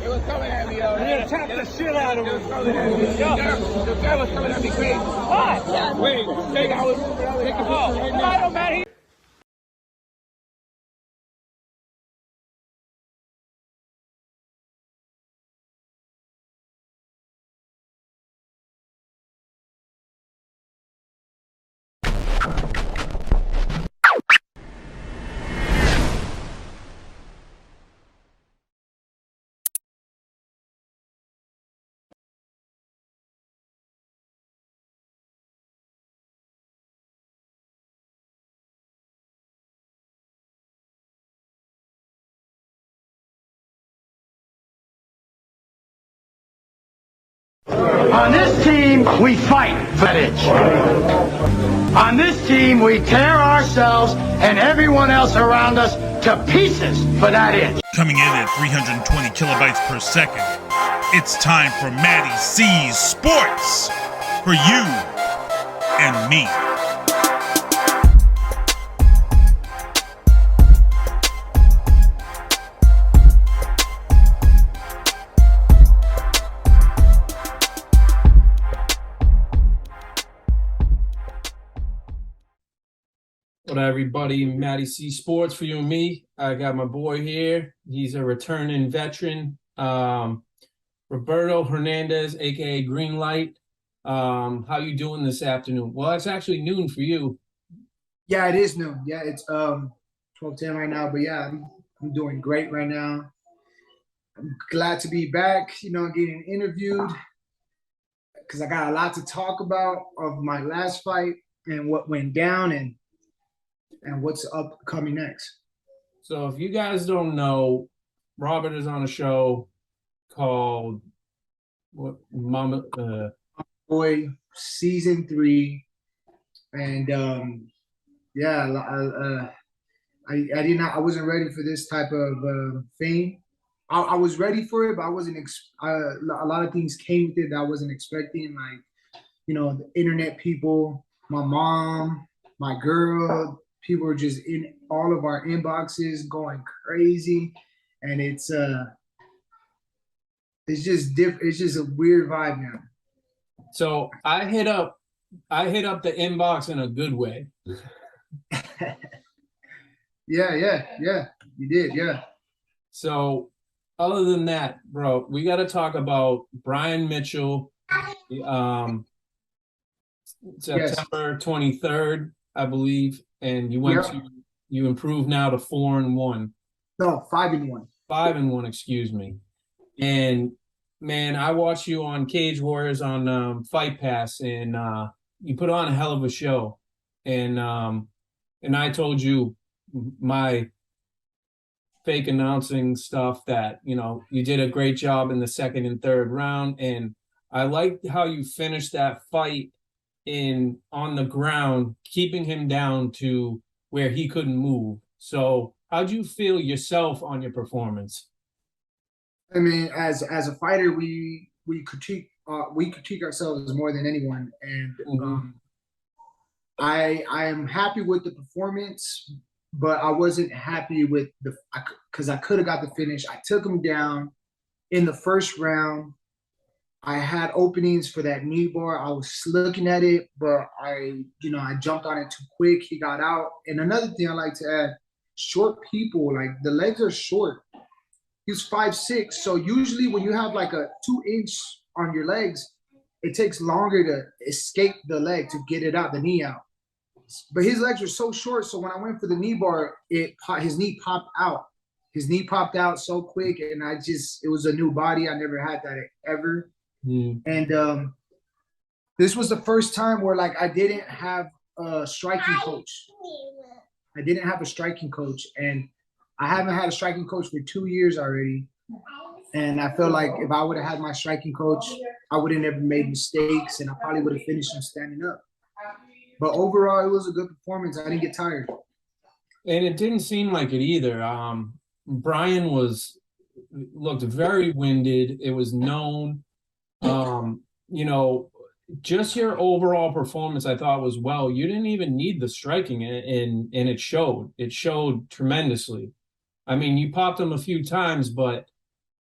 It was coming at me, though. They attacked the shit out of him. The guy was coming at me crazy. What? Wait, take a picture right now. Man. On this team, we fight for that inch. On this team, we tear ourselves and everyone else around us to pieces for that inch. Coming in at 320 kilobytes per second, it's time for Matty C's Sports for you and me. What up, everybody? Matty C Sports for you and me. I got my boy here. He's a returning veteran, Roberto Hernandez, aka GreenLight. How you doing this afternoon? Well, it's actually noon for you. Yeah, it is noon. Yeah, it's 12:10 right now. But yeah, I'm doing great right now. I'm glad to be back. Getting interviewed because I got a lot to talk about of my last fight and what went down and what's upcoming next. So if you guys don't know, Robert is on a show called Mama Boy Season 3, and I wasn't ready for this type of fame. I was ready for it, but I wasn't. A lot of things came with it that I wasn't expecting, like the internet people, my mom, my girl. People are just in all of our inboxes going crazy, and it's just different. It's just a weird vibe now. So I hit up the inbox in a good way. Yeah. You did, yeah. So other than that, bro, we got to talk about Brian Mitchell. September 23rd, I believe. And you you improved now to 4-1. No, 5-1. 5-1, excuse me. And man, I watched you on Cage Warriors on Fight Pass, and you put on a hell of a show. And I told you my fake announcing stuff that you did a great job in the second and third round, and I liked how you finished that fight on the ground, keeping him down to where he couldn't move. So how'd you feel yourself on your performance? I mean, as a fighter, we critique ourselves more than anyone, and I am happy with the performance, but I wasn't happy with because I could have got the finish. I took him down in the first round. I had openings for that knee bar. I was looking at it, but I jumped on it too quick. He got out. And another thing I like to add, short people, like the legs are short. He's 5'6", so usually when you have like a 2-inch on your legs, it takes longer to escape the leg to get it out, the knee out. But his legs were so short, so when I went for the knee bar, his knee popped out. His knee popped out so quick, and it was a new body. I never had that ever. And this was the first time where I didn't have a striking coach. I didn't have a striking coach, and I haven't had a striking coach for 2 years already. And I feel like if I would have had my striking coach, I would have never made mistakes, and I probably would have finished him standing up. But overall, it was a good performance. I didn't get tired. And it didn't seem like it either. Brian looked very winded. It was known. You know, just your overall performance, I thought was well. You didn't even need the striking, and it showed. It showed tremendously. I mean, you popped him a few times, but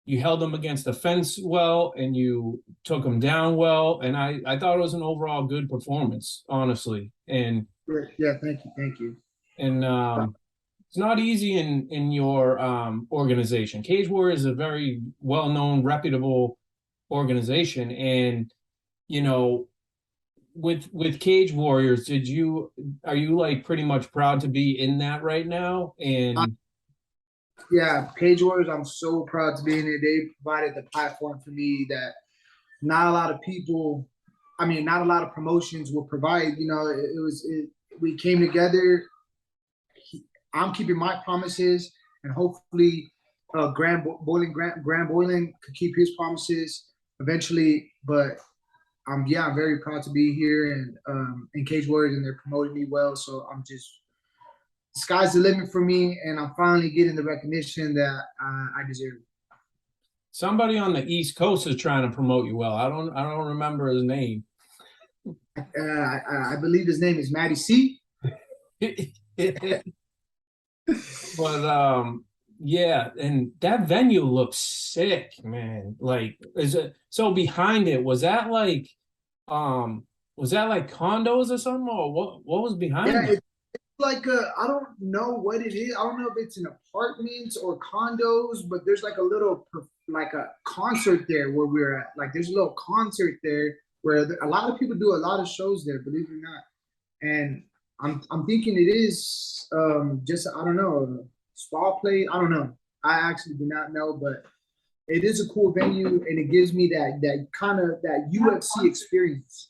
you held him against the fence well, and you took him down well. And I thought it was an overall good performance, honestly. And Yeah, thank you. And it's not easy in your organization. Cage Warriors is a very well-known, reputable organization, and you know, with Cage Warriors, are you like pretty much proud to be in that right now? And yeah, Cage Warriors, I'm so proud to be in it. They provided the platform for me that not a lot of people, I mean, not a lot of promotions will provide. You know, we came together. I'm keeping my promises, and hopefully, Grant Boylan could keep his promises eventually. But I'm very proud to be here and in Cage Warriors, and they're promoting me well. So I'm just, the sky's the limit for me, and I'm finally getting the recognition that I deserve. somebody on the East Coast is trying to promote you well. I don't remember his name. I believe his name is Matty C. But yeah, and that venue looks sick, man. Like, is it so behind it? Was that like condos or something, or what was behind it? It's like I don't know what it is. I don't know if it's an apartments or condos, but there's like a concert there where we're at. Like, there's a little concert there where a lot of people do a lot of shows there, believe it or not. And I'm thinking it is just, I don't know, a spa play. I don't know. I actually do not know, but it is a cool venue, and it gives me that kind of that UFC experience.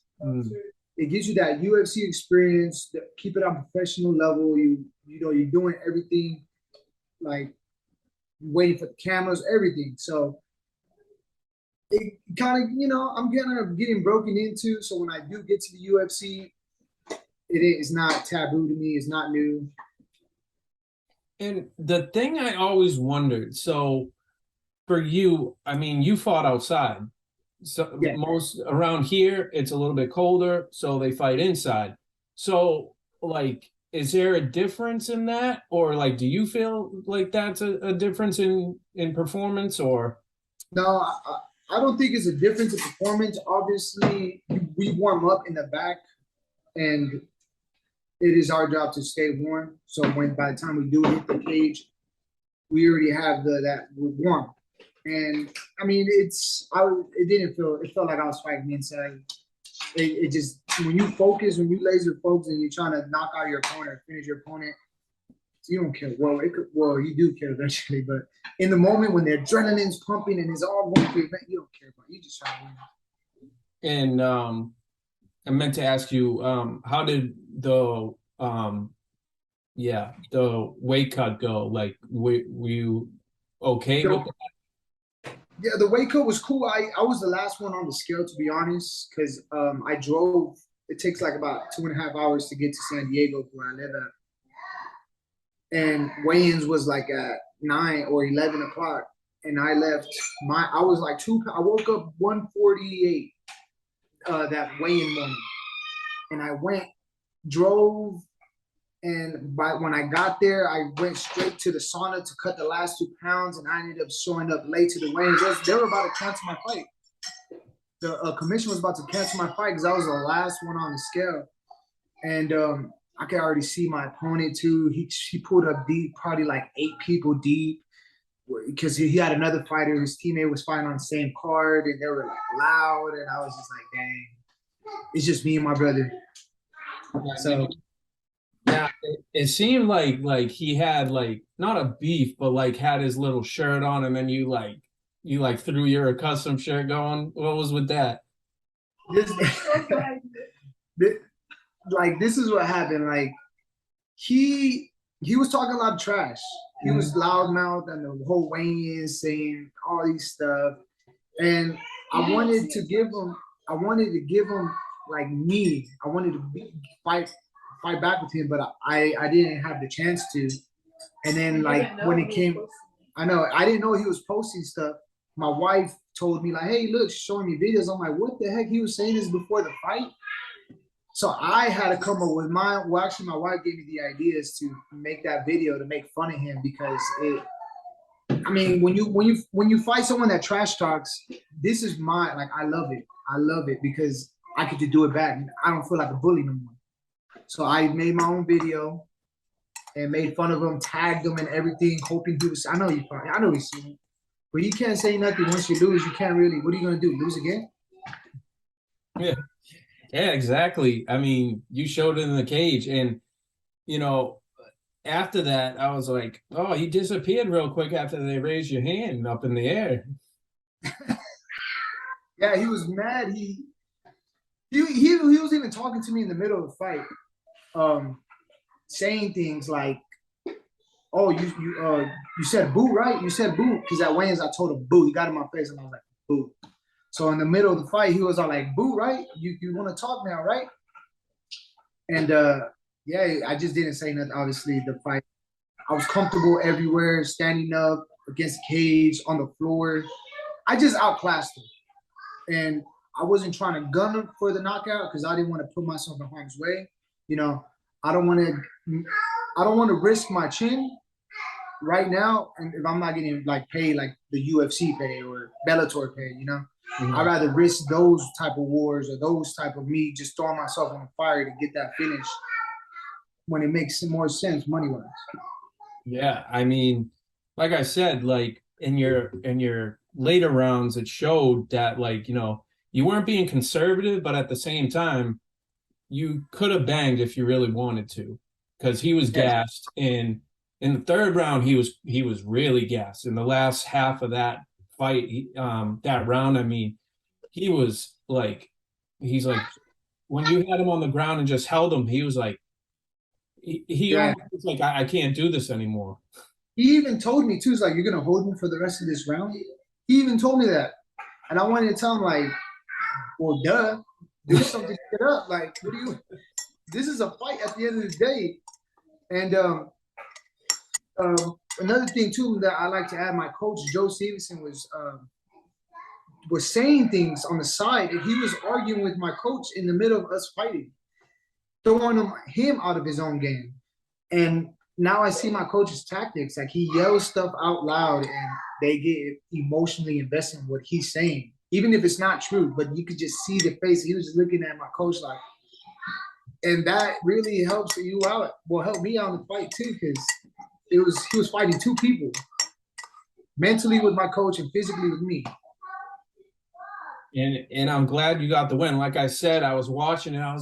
It gives you that UFC experience. Keep it on professional level. You know, you're doing everything, like waiting for the cameras, everything. So it kind of, you know, I'm kind of getting broken into. So when I do get to the UFC, it is not taboo to me. It's not new. And the thing I always wondered, so for you, I mean, you fought outside. So Yeah. most around here, it's a little bit colder, so they fight inside. So, like, is there a difference in that, or like, do you feel like that's a difference in performance, or? No, I don't think it's a difference in performance. Obviously, we warm up in the back, and it is our job to stay warm. So by the time we do hit the cage, we already have that we're warm. And I mean, it felt like I was fighting inside. It just, when you laser focus and you're trying to knock out your opponent, finish your opponent, you don't care. Well, you do care eventually, but in the moment when the adrenaline's pumping and it's all going through, you don't care about it. You just try to win. And I meant to ask you, how did the weight cut go? Like, were you okay with that? Yeah, the weight cut was cool. I was the last one on the scale, to be honest, because I drove. It takes like about 2.5 hours to get to San Diego, where I live at. And weigh-ins was like at 9 or 11 o'clock, and I left. I was like I woke up 1:48 that weigh-in morning, and I drove. And when I got there, I went straight to the sauna to cut the last 2 pounds, and I ended up showing up late to the weigh-ins. They were about to cancel my fight. The commission was about to cancel my fight because I was the last one on the scale. And I could already see my opponent too. He pulled up deep, probably like 8 people deep, because he had another fighter. His teammate was fighting on the same card, and they were like loud, and I was just like, dang, it's just me and my brother. So. Yeah, it seemed like he had like not a beef, but like had his little shirt on, and then you threw your custom shirt going. What was with that? This is what happened. Like he was talking a lot of trash. He was loudmouth and the whole weigh-in saying all these stuff, and I wanted to give him like me. I wanted to fight back with him, but I didn't have the chance to. And then like when it came, I know. I didn't know he was posting stuff. My wife told me like, "Hey, look, showing me videos." I'm like, "What the heck?" He was saying this before the fight. So I had to come up with my. Well, actually, my wife gave me the ideas to make that video to make fun of him because it. I mean, when you fight someone that trash talks, this is my like. I love it. I love it because I get to do it back. I don't feel like a bully no more. So I made my own video and made fun of him, tagged him and everything, hoping he was. I know he's seen it, but you can't say nothing once you lose. You can't really. What are you gonna do? Lose again? Yeah, yeah, exactly. I mean, you showed it in the cage, and you know, after that, I was like, oh, he disappeared real quick after they raised your hand up in the air. Yeah, he was mad. He was even talking to me in the middle of the fight, saying things like, "Oh, you said boo, right? You said boo." Because at Wayne's, I told him boo. He got in my face, and I was like, boo. So in the middle of the fight, he was all like, boo, right? You want to talk now, right? And yeah, I just didn't say nothing. Obviously, the fight, I was comfortable everywhere, standing up against the cage, on the floor. I just outclassed him. And I wasn't trying to gun him for the knockout because I didn't want to put myself in harm's way. You know, I don't want to risk my chin right now, and if I'm not getting like paid like the UFC pay or Bellator pay, you know, I'd rather risk those type of wars or those type of me just throwing myself on the fire to get that finish when it makes more sense money wise. Yeah, I mean, like I said, like in your later rounds, it showed that like, you know, you weren't being conservative, but at the same time, you could have banged if you really wanted to, because he was gassed. And in the third round, he was really gassed. In the last half of that fight, that round, I mean, he's like, when you had him on the ground and just held him, he was like, he almost was like, I can't do this anymore. He even told me too, he's like, "You're gonna hold me for the rest of this round?" He even told me that. And I wanted to tell him like, well, duh, do something to get up. Like, what do you this is a fight at the end of the day. And another thing too that I like to add, my coach Joe Stevenson was saying things on the side, and he was arguing with my coach in the middle of us fighting, throwing him out of his own game. And now I see my coach's tactics. Like, he yells stuff out loud and they get emotionally invested in what he's saying, even if it's not true, but you could just see the face. He was just looking at my coach like, and that really helps you out. Well, help me out in the fight too, because he was fighting two people, mentally with my coach and physically with me. And I'm glad you got the win. Like I said, I was watching it. I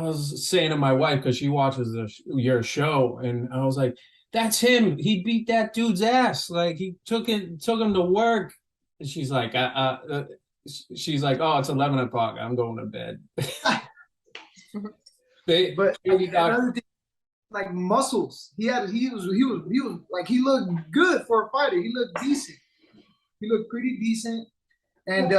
was saying to my wife, because she watches your show, and I was like, "That's him. He beat that dude's ass. Like, he took him to work." And she's like, "Oh, it's 11 o'clock. I'm going to bed." But another thing, like muscles, he was like, he looked good for a fighter. He looked decent. He looked pretty decent, and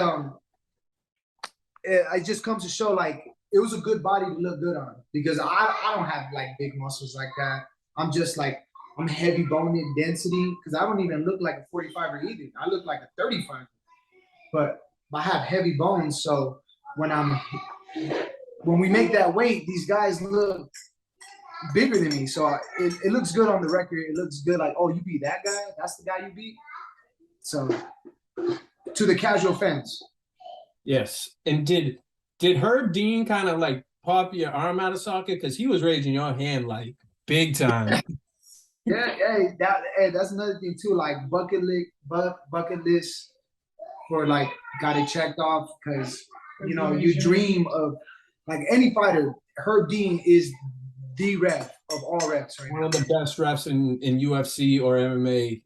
it just comes to show like, it was a good body to look good on, because I don't have like big muscles like that. I'm just like, I'm heavy boned density, because I don't even look like a 45er either. I look like a 35er, but I have heavy bones. So when we make that weight, these guys look bigger than me. So it looks good on the record. It looks good like, oh, you beat that guy? That's the guy you beat? So to the casual fans. Yes. And did Herb Dean kind of like pop your arm out of socket? Because he was raising your hand like big time. Yeah, that's another thing too. Like bucket list for like, got it checked off, because you know, you dream of like any fighter. Herb Dean is the ref of all refs right now. One of the best refs in UFC or MMA.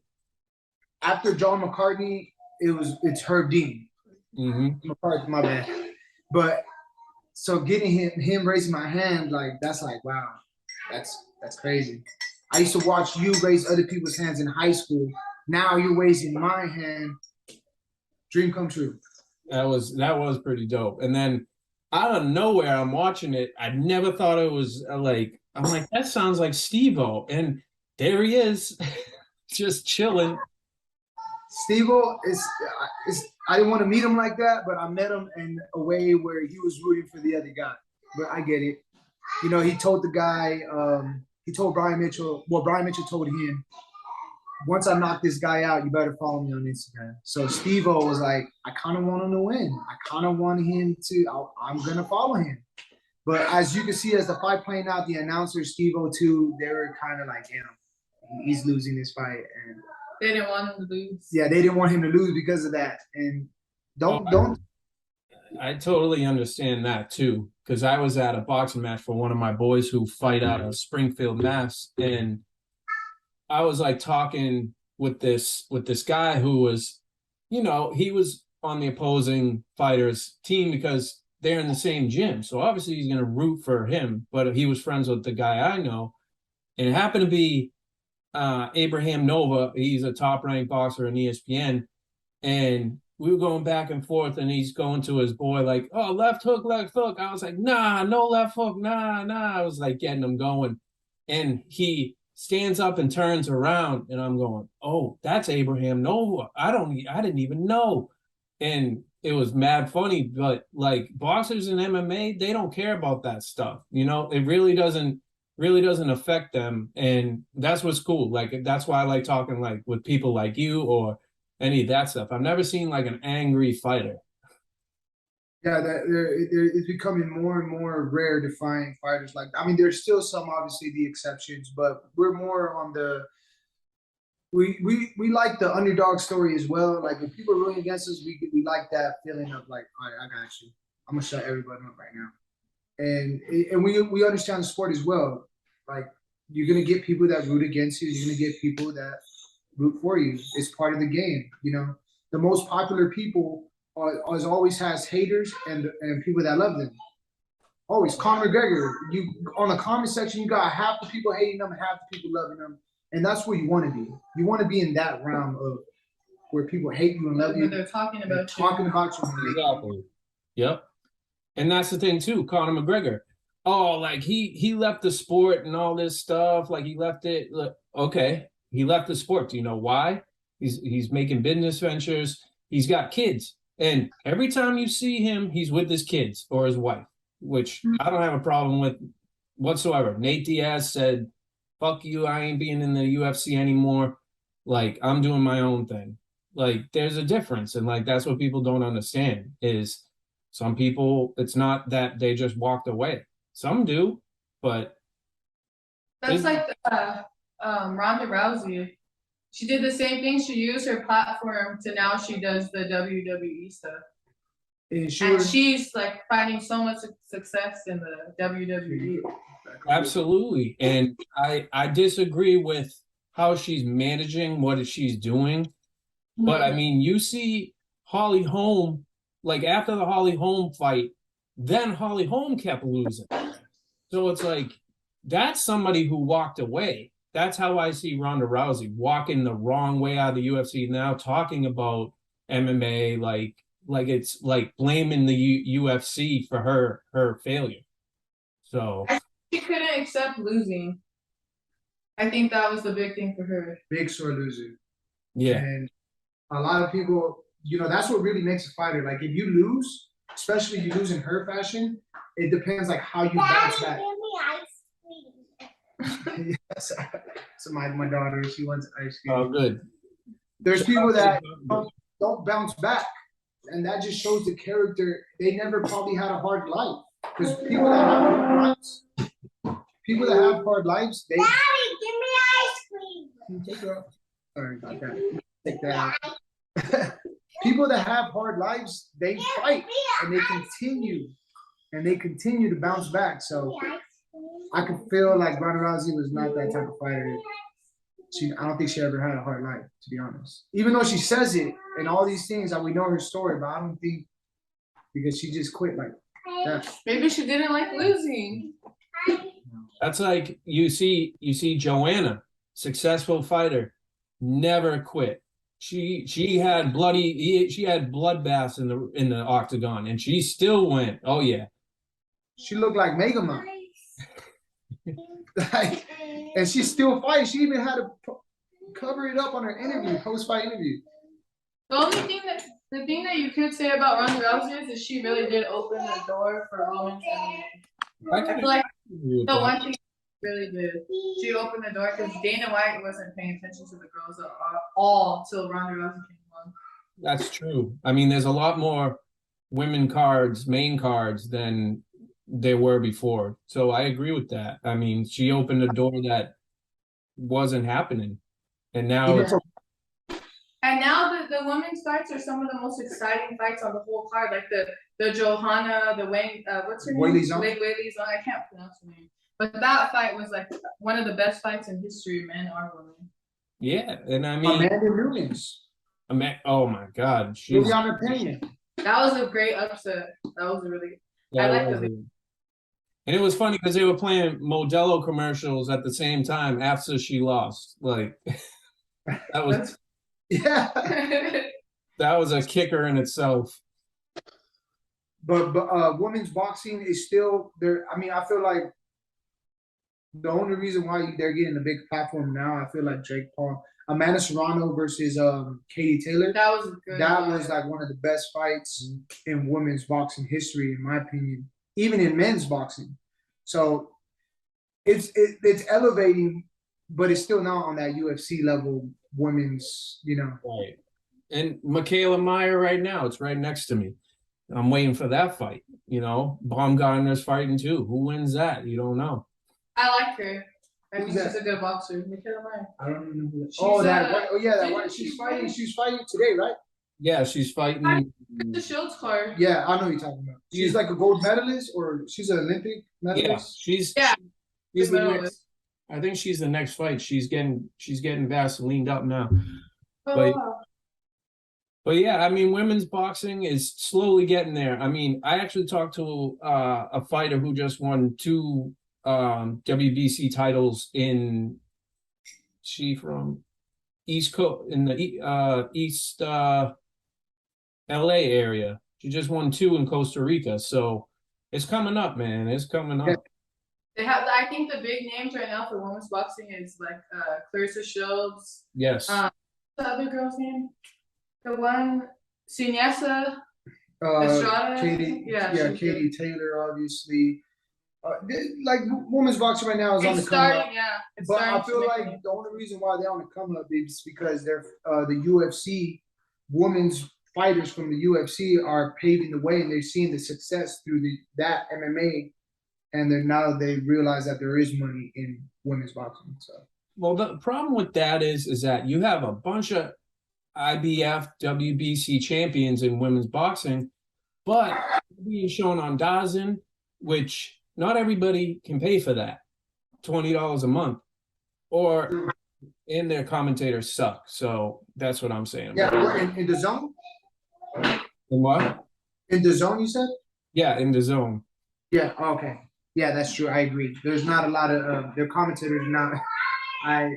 After John McCartney, it's Herb Dean. McCarthy, my bad. But so getting him raising my hand, like, that's like, wow, that's crazy. I used to watch you raise other people's hands in high school. Now you're raising my hand. Dream come true. That was pretty dope. And then out of nowhere, I'm watching it. I never thought it was like, I'm like, that sounds like Steve-O. And there he is. just chilling. Steve-O is I didn't want to meet him like that, but I met him in a way where he was rooting for the other guy. But I get it. You know, he told the guy, he told Brian Mitchell, well, Brian Mitchell told him, once I knock this guy out, you better follow me on Instagram. So Steve-O was like, I kind of want him to win. I kind of want him to, I'm going to follow him. But as you can see, as the fight playing out, the announcers, Steve-O too, they were kind of like, he's losing this fight. And they didn't want him to lose. Yeah, they didn't want him to lose because of that. And don't. I totally understand that too, because I was at a boxing match for one of my boys who fight out of Springfield, Mass, and I was like talking with this guy who was, you know, he was on the opposing fighter's team because they're in the same gym. So obviously he's going to root for him, but he was friends with the guy I know. And it happened to be Abraham Nova. He's a top-ranked boxer in ESPN. And we were going back and forth, and he's going to his boy like, oh, left hook, left hook. I was like, nah, no left hook, nah. I was like getting him going. And he stands up and turns around, and I'm going, oh, that's Abraham Nova. I didn't even know. And it was mad funny, but like boxers in MMA, they don't care about that stuff. You know, it really doesn't affect them. And that's what's cool. Like, that's why I like talking like with people like you or any of that stuff. I've never seen like an angry fighter. Yeah, it's becoming more and more rare to find fighters like that. I mean, there's still some, obviously, the exceptions, but we're more on the we like the underdog story as well. Like, if people are rooting against us, we like that feeling of like, all right, I got you. I'm gonna shut everybody up right now. And we understand the sport as well. Like, you're gonna get people that root against you. You're gonna get people that root for you. It's part of the game. You know, the most popular people always has haters and people that love them. Always. Conor McGregor, you on the comment section, you got half the people hating them and half the people loving them, and that's where you want to be. You want to be in that realm of where people hate you and love you. They're talking about you. Exactly. Yep. And that's the thing too, Conor McGregor. Oh, like he left the sport and all this stuff. Like, he left it. Okay, he left the sport. Do you know why? He's making business ventures. He's got kids. And every time you see him, he's with his kids or his wife, which I don't have a problem with whatsoever. Nate Diaz said, fuck you, I ain't being in the UFC anymore. Like, I'm doing my own thing. Like, there's a difference. And, like, that's what people don't understand is some people, it's not that they just walked away. Some do, but. That's like Ronda Rousey. She did the same thing. She used her platform to now she does the WWE stuff. And she's like finding so much success in the WWE. Absolutely. And I disagree with how she's managing what she's doing. But I mean, you see Holly Holm, like after the Holly Holm fight, then Holly Holm kept losing. So it's like, that's somebody who walked away. That's how I see Ronda Rousey walking the wrong way out of the UFC now, talking about MMA like it's like blaming the UFC for her failure. So she couldn't accept losing. I think that was the big thing for her. Big sore loser. Yeah. And a lot of people, you know, that's what really makes a fighter. Like, if you lose, especially you lose in her fashion, it depends like how you bounce back. Yes. So my daughter, she wants ice cream. Oh, good. There's people that don't bounce back, and that just shows the character. They never probably had a hard life, because people that have hard lives, they. Daddy, give me ice cream. Take her off. Sorry about that. Take that out. People that have hard lives, they fight and they continue to bounce back. So I could feel like Ronda Rousey was not that type of fighter. I don't think she ever had a hard life, to be honest. Even though she says it and all these things, that we know her story, but I don't think, because she just quit like that. Maybe she didn't like losing. That's like you see Joanna, successful fighter, never quit. She had bloodbaths in the octagon, and she still went. Oh yeah, she looked like Mega Man. Like, and she still fights. She even had cover it up on her interview, post-fight interview. The thing that you could say about Ronda Rousey is she really did open the door for women's MMA. I feel like the one thing she really did, she opened the door because Dana White wasn't paying attention to the girls at all till Ronda Rousey came along. That's true. I mean, there's a lot more women cards, main cards, than there were before. So I agree with that. I mean, she opened a door that wasn't happening, and now it's. And now the women's fights are some of the most exciting fights on the whole card, like the Johanna, the Wayne, what's her name? Wei Li Zhang. I can't pronounce her name, but that fight was like one of the best fights in history, men or women. Yeah, and I mean Amanda Nunes. Oh my God, Juliana Pena. That was a great upset. That was really. I like the. And it was funny because they were playing Modelo commercials at the same time after she lost. Like that was. Yeah. That was a kicker in itself. But women's boxing is still there. I mean, I feel like the only reason why they're getting a big platform now, I feel like Jake Paul, Amanda Serrano versus Katie Taylor. That was good. That was like one of the best fights in women's boxing history, in my opinion, even in men's boxing. So it's elevating, but it's still not on that UFC level. Women's, right. And Michaela Meyer right now, it's right next to me. I'm waiting for that fight. Baumgartner's fighting too. Who wins that? You don't know. I like her. I think she's a good boxer. Michaela Meyer. I don't even know who that. That one. She's fighting. She's fighting today, right? Yeah, she's fighting. The Shields card. Yeah, I know who you're talking about. She's like a gold medalist, or she's an Olympic medalist. She's the next. I think she's the next fight. She's getting Vaselined up now. But yeah, I mean, women's boxing is slowly getting there. I mean, I actually talked to a fighter who just won 2 WBC titles from East Coast, in the East LA area. She just won 2 in Costa Rica. So it's coming up, man. It's coming up. I think the big names right now for women's boxing is like Clarissa Shields. Yes. The other girl's name? The one, Sinesa Estrada. Katie Taylor, obviously. Like women's boxing right now is on the come up. But I feel like the only reason why they're on the come up is because they're the UFC women's fighters from the UFC are paving the way, and they're seeing the success through that MMA. And then now they realize that there is money in women's boxing. So, well, the problem with that is that you have a bunch of IBF, WBC champions in women's boxing, but being shown on DAZN, which not everybody can pay for that, $20 a month, and their commentators suck. So that's what I'm saying. Yeah, in the zone. In what? In the zone, you said? Yeah, in the zone. Yeah. Okay. Yeah, that's true. I agree. There's not a lot of their commentators. I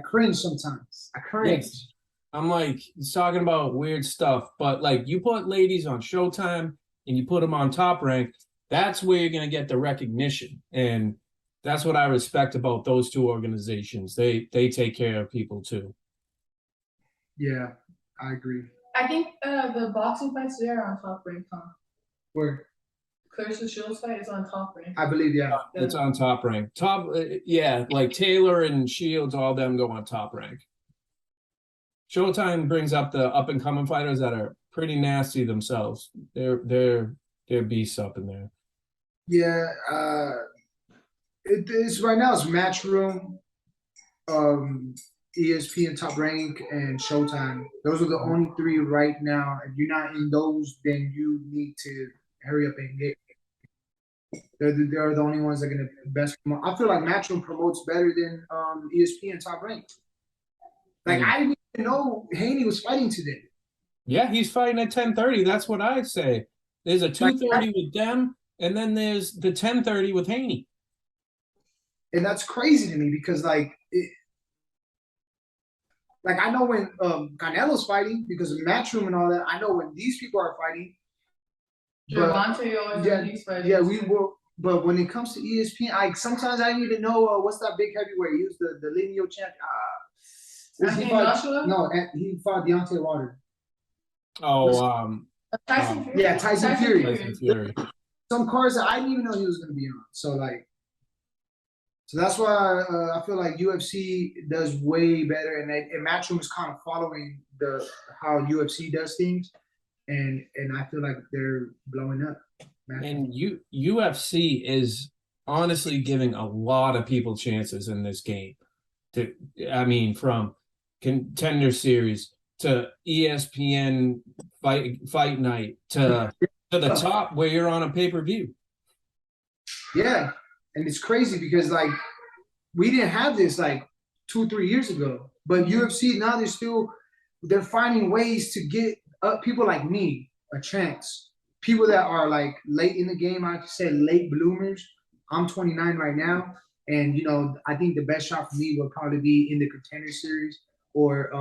cringe sometimes. I cringe. Yes. I'm like, he's talking about weird stuff, but like you put ladies on Showtime and you put them on Top Rank, that's where you're gonna get the recognition, and that's what I respect about those 2 organizations. They take care of people too. Yeah, I agree. I think the boxing fights there are on Top Rank, huh? Where? Clarissa Shields fight is on Top Rank. I believe, yeah. It's on Top Rank. Like Taylor and Shields, all them go on Top Rank. Showtime brings up the up and coming fighters that are pretty nasty themselves. They're beasts up in there. Yeah, it's right now. It's Matchroom, ESPN, Top Rank, and Showtime. Those are the only 3 right now. If you're not in those, then you need to hurry up and get. They're the only ones that are going to best promote. I feel like Matchroom promotes better than ESPN Top Rank. Like I didn't even know Haney was fighting today. Yeah, he's fighting at 10:30. That's what I say. There's a 2:30 with them, and then there's the 10:30 with Haney. And that's crazy to me because I know when Canelo's fighting because of Matchroom and all that. I know when these people are fighting. Gervonta always fighting. Yeah, we will. But when it comes to ESPN, sometimes I don't even know what's that big heavyweight. He was the lineal champion. Anthony Joshua? No, he fought Deontay Wilder. Oh, Tyson Fury. Yeah, Tyson Fury. Tyson Fury. Some cards that I didn't even know he was going to be on. So that's why I feel like UFC does way better, and Matchroom is kind of following how UFC does things, and I feel like they're blowing up. And UFC is honestly giving a lot of people chances in this game. From Contender Series to ESPN Fight Night to the top where you're on a pay-per-view. Yeah, and it's crazy because we didn't have this 2-3 years ago, but UFC now they're finding ways to get people like me a chance. People that are late in the game, I could say late bloomers. I'm 29 right now, and I think the best shot for me will probably be in the Contender Series or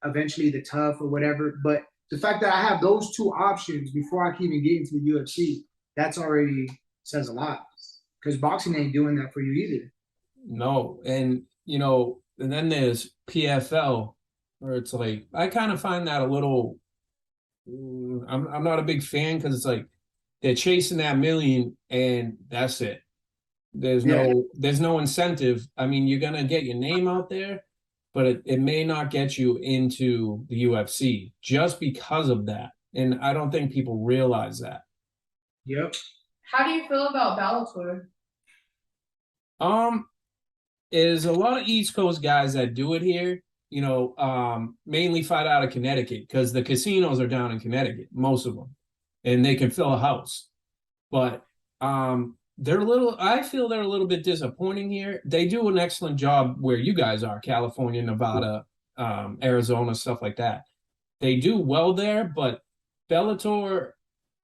eventually the Tough or whatever. But the fact that I have those two options before I can even get into the UFC, that's already says a lot. Because boxing ain't doing that for you either. No, and and then there's PFL, where it's I kind of find that a little. I'm not a big fan because it's they're chasing that million and that's it. There's no incentive. I mean, you're gonna get your name out there, but it may not get you into the UFC just because of that. And I don't think people realize that. Yep. How do you feel about Bellator? Is a lot of East Coast guys that do it here, mainly fight out of Connecticut because the casinos are down in Connecticut, most of them, and they can fill a house. But I feel they're a little bit disappointing here. They do an excellent job where you guys are, California, Nevada, Arizona, stuff like that. They do well there, but Bellator,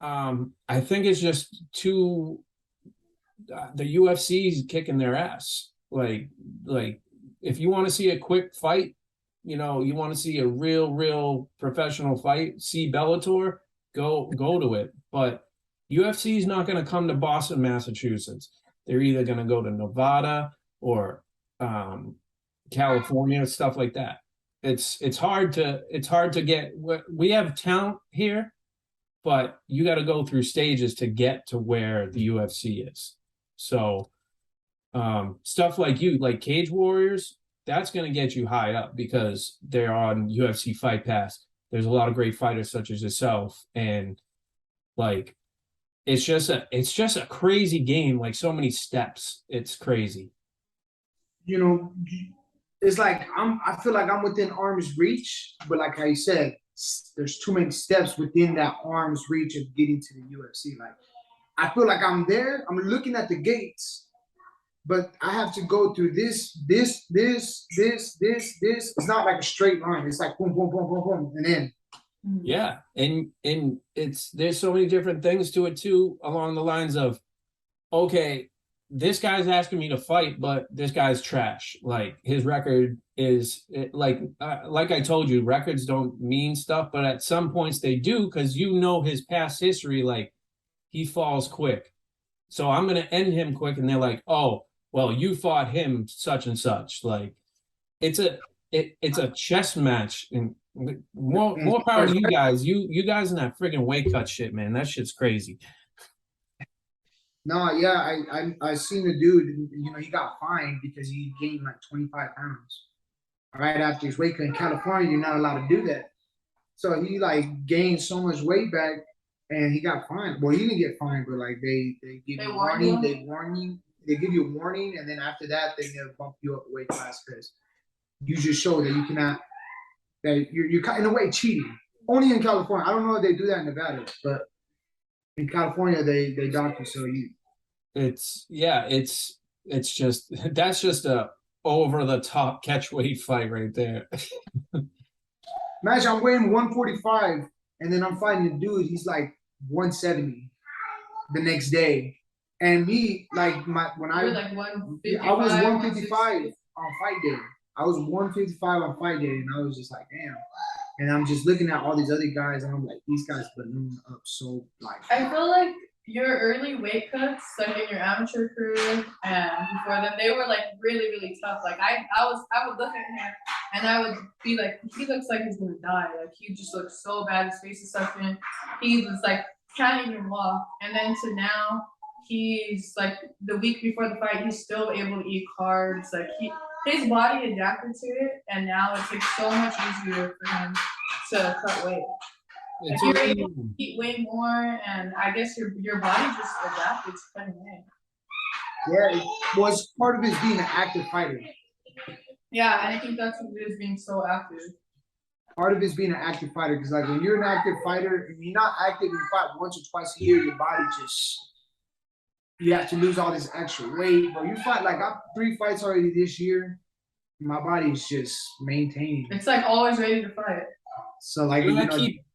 I think it's just too. The UFC is kicking their ass. If you want to see a quick fight, you want to see a real professional fight, see Bellator, go to it. But UFC is not going to come to Boston, Massachusetts. They're either going to go to Nevada or California, stuff like that. It's hard to get. We have talent here, but you got to go through stages to get to where the UFC is. So stuff like Cage Warriors, that's going to get you high up because they're on UFC Fight Pass. There's a lot of great fighters such as yourself, and it's just a crazy game. So many steps, it's crazy. It's I feel like I'm within arm's reach, but like how you said, there's too many steps within that arm's reach of getting to the UFC. I feel like I'm there. I'm looking at the gates. But I have to go through this. It's not like a straight line. It's boom, boom, boom, boom, boom, and then. Yeah, and there's so many different things to it too, along the lines of, okay, this guy's asking me to fight, but this guy's trash. His record is like I told you, records don't mean stuff, but at some points they do because his past history. He falls quick, so I'm gonna end him quick, and they're like, oh. Well, you fought him such and such. It's a chess match, and more power to you guys. You guys in that friggin' weight cut shit, man. That shit's crazy. No, yeah, I seen the dude. He got fined because he gained 25 pounds. Right after his weight cut in California, you're not allowed to do that. So he gained so much weight back, and he got fined. Well, he didn't get fined, but they give you warning. They warn you. They give you a warning, and then after that, they never bump you up a weight class because you just show that you cannot. That you're in a way cheating. Only in California. I don't know if they do that in Nevada, but in California they dock you. So you. It's just that's just a over the top catch weight fight right there. Imagine I'm weighing 145, and then I'm fighting a dude. He's 170 the next day. And me, I was 155 on fight day. I was 155 on fight day, and I was just damn. And I'm just looking at all these other guys, and I'm these guys balloon up so I feel like your early weight cuts, in your amateur career and before then, they were really, really tough. I would look at him And I would be like, he looks like he's gonna die. Like he just looks so bad. His face is sucked in. He was like, can't even walk. And then to now, he's like the week before the fight, he's still able to eat carbs. Like his body adapted to it, and now it's like so much easier for him to cut weight. Like you're able to eat way more, and I guess your body just adapted to cutting weight. Yeah, it was part of his being an active fighter. Yeah, and I think that's what it is, being so active. Part of his being an active fighter, because like when you're an active fighter, and you're not active, you fight once or twice a year, your body just, you have to lose all this extra weight. But you fight, like I've 3 fights already this year, my body's just maintaining. It's like always ready to fight. So like,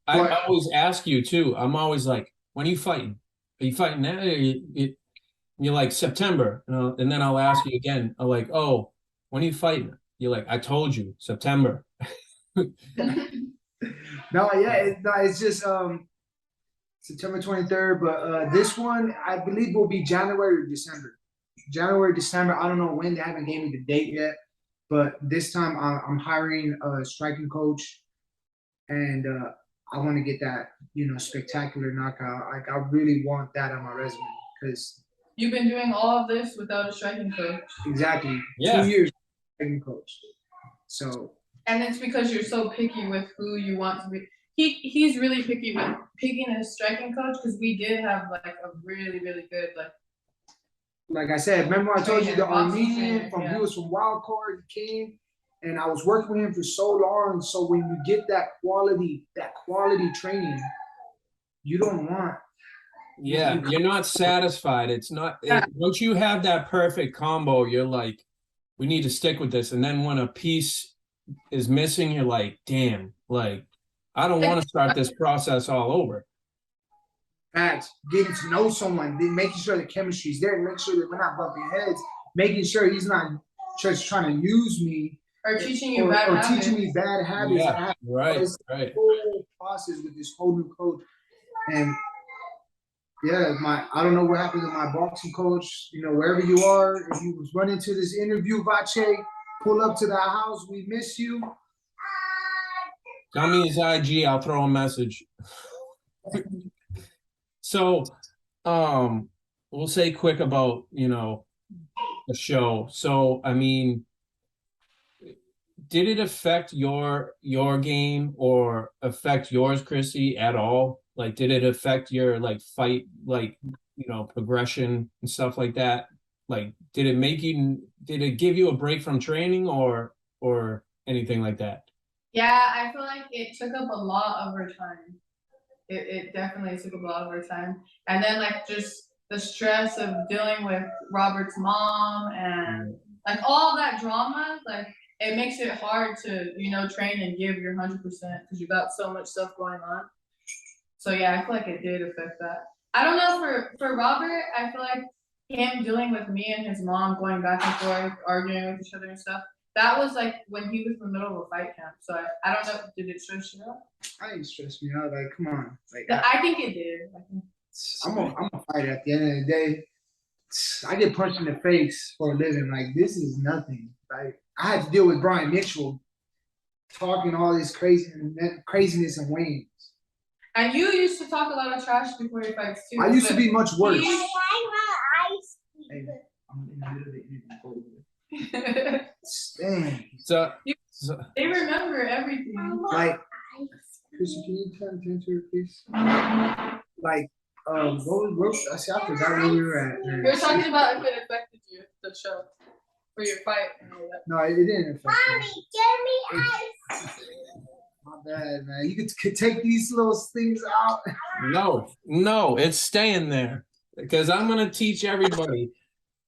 I always ask you too. I'm always like, when are you fighting? Are you fighting now? You're like September, and then I'll ask you again. I'm like, oh, when are you fighting? You're like, I told you, September. It's just September 23rd, but this one I believe will be January or December. January, December. I don't know when. They haven't gave me the date yet, but this time I'm hiring a striking coach, and I want to get that spectacular knockout. Like I really want that on my resume because you've been doing all of this without a striking coach. Exactly. Yeah. 2 years striking coach. So. And it's because you're so picky with who you want to be. He's really picky with picking a striking coach because we did have like a really, really good like I said, remember I told you the Armenian he was from Wildcard, he came, and I was working with him for so long. So when you get that quality training, you don't want. Yeah, you're not satisfied. It's not once you have that perfect combo, you're like, we need to stick with this. And then when a piece is missing, you're like, damn, like I don't want to start this process all over. Facts. Getting to know someone, making sure the chemistry's there, make sure that we're not bumping heads, making sure he's not just trying to use me or teaching you bad habits. Teaching me bad habits. Yeah, right. Whole process with this whole new coach, and yeah, I don't know what happened to my boxing coach. Wherever you are, if you was running to this interview, Vache, pull up to the house. We miss you. Tell me his IG. I'll throw a message. So, we'll say quick about the show. So, I mean, did it affect your game or affect yours, Kristy, at all? Like, did it affect your fight, progression and stuff like that? Like, did it give you a break from training or anything like that? Yeah, I feel like it took up a lot of our time. It definitely took up a lot of our time. And then just the stress of dealing with Robert's mom and all that drama, it makes it hard to, train and give your 100% because you got so much stuff going on. So yeah, I feel like it did affect that. I don't know for Robert, I feel like him dealing with me and his mom going back and forth, arguing with each other and stuff. That was when he was in the middle of a fight camp. So I don't know, did it stress you out? I didn't stress me out. Come on. I think it did. I'm a fighter at the end of the day. I get punched in the face for a living. This is nothing. I had to deal with Brian Mitchell talking all this craziness and weighing. And you used to talk a lot of trash before your fights too. I used to be much worse. Hey, I'm in the middle of the interview. Dang. So they remember everything. Kristy, can you turn attention to her, please? I forgot where we were at. Man. You were talking about if it affected you, the show, for your fight and all that. No, it didn't affect Mommy, give me ice. My bad, man. You could take these little things out. No, it's staying there because I'm gonna teach everybody.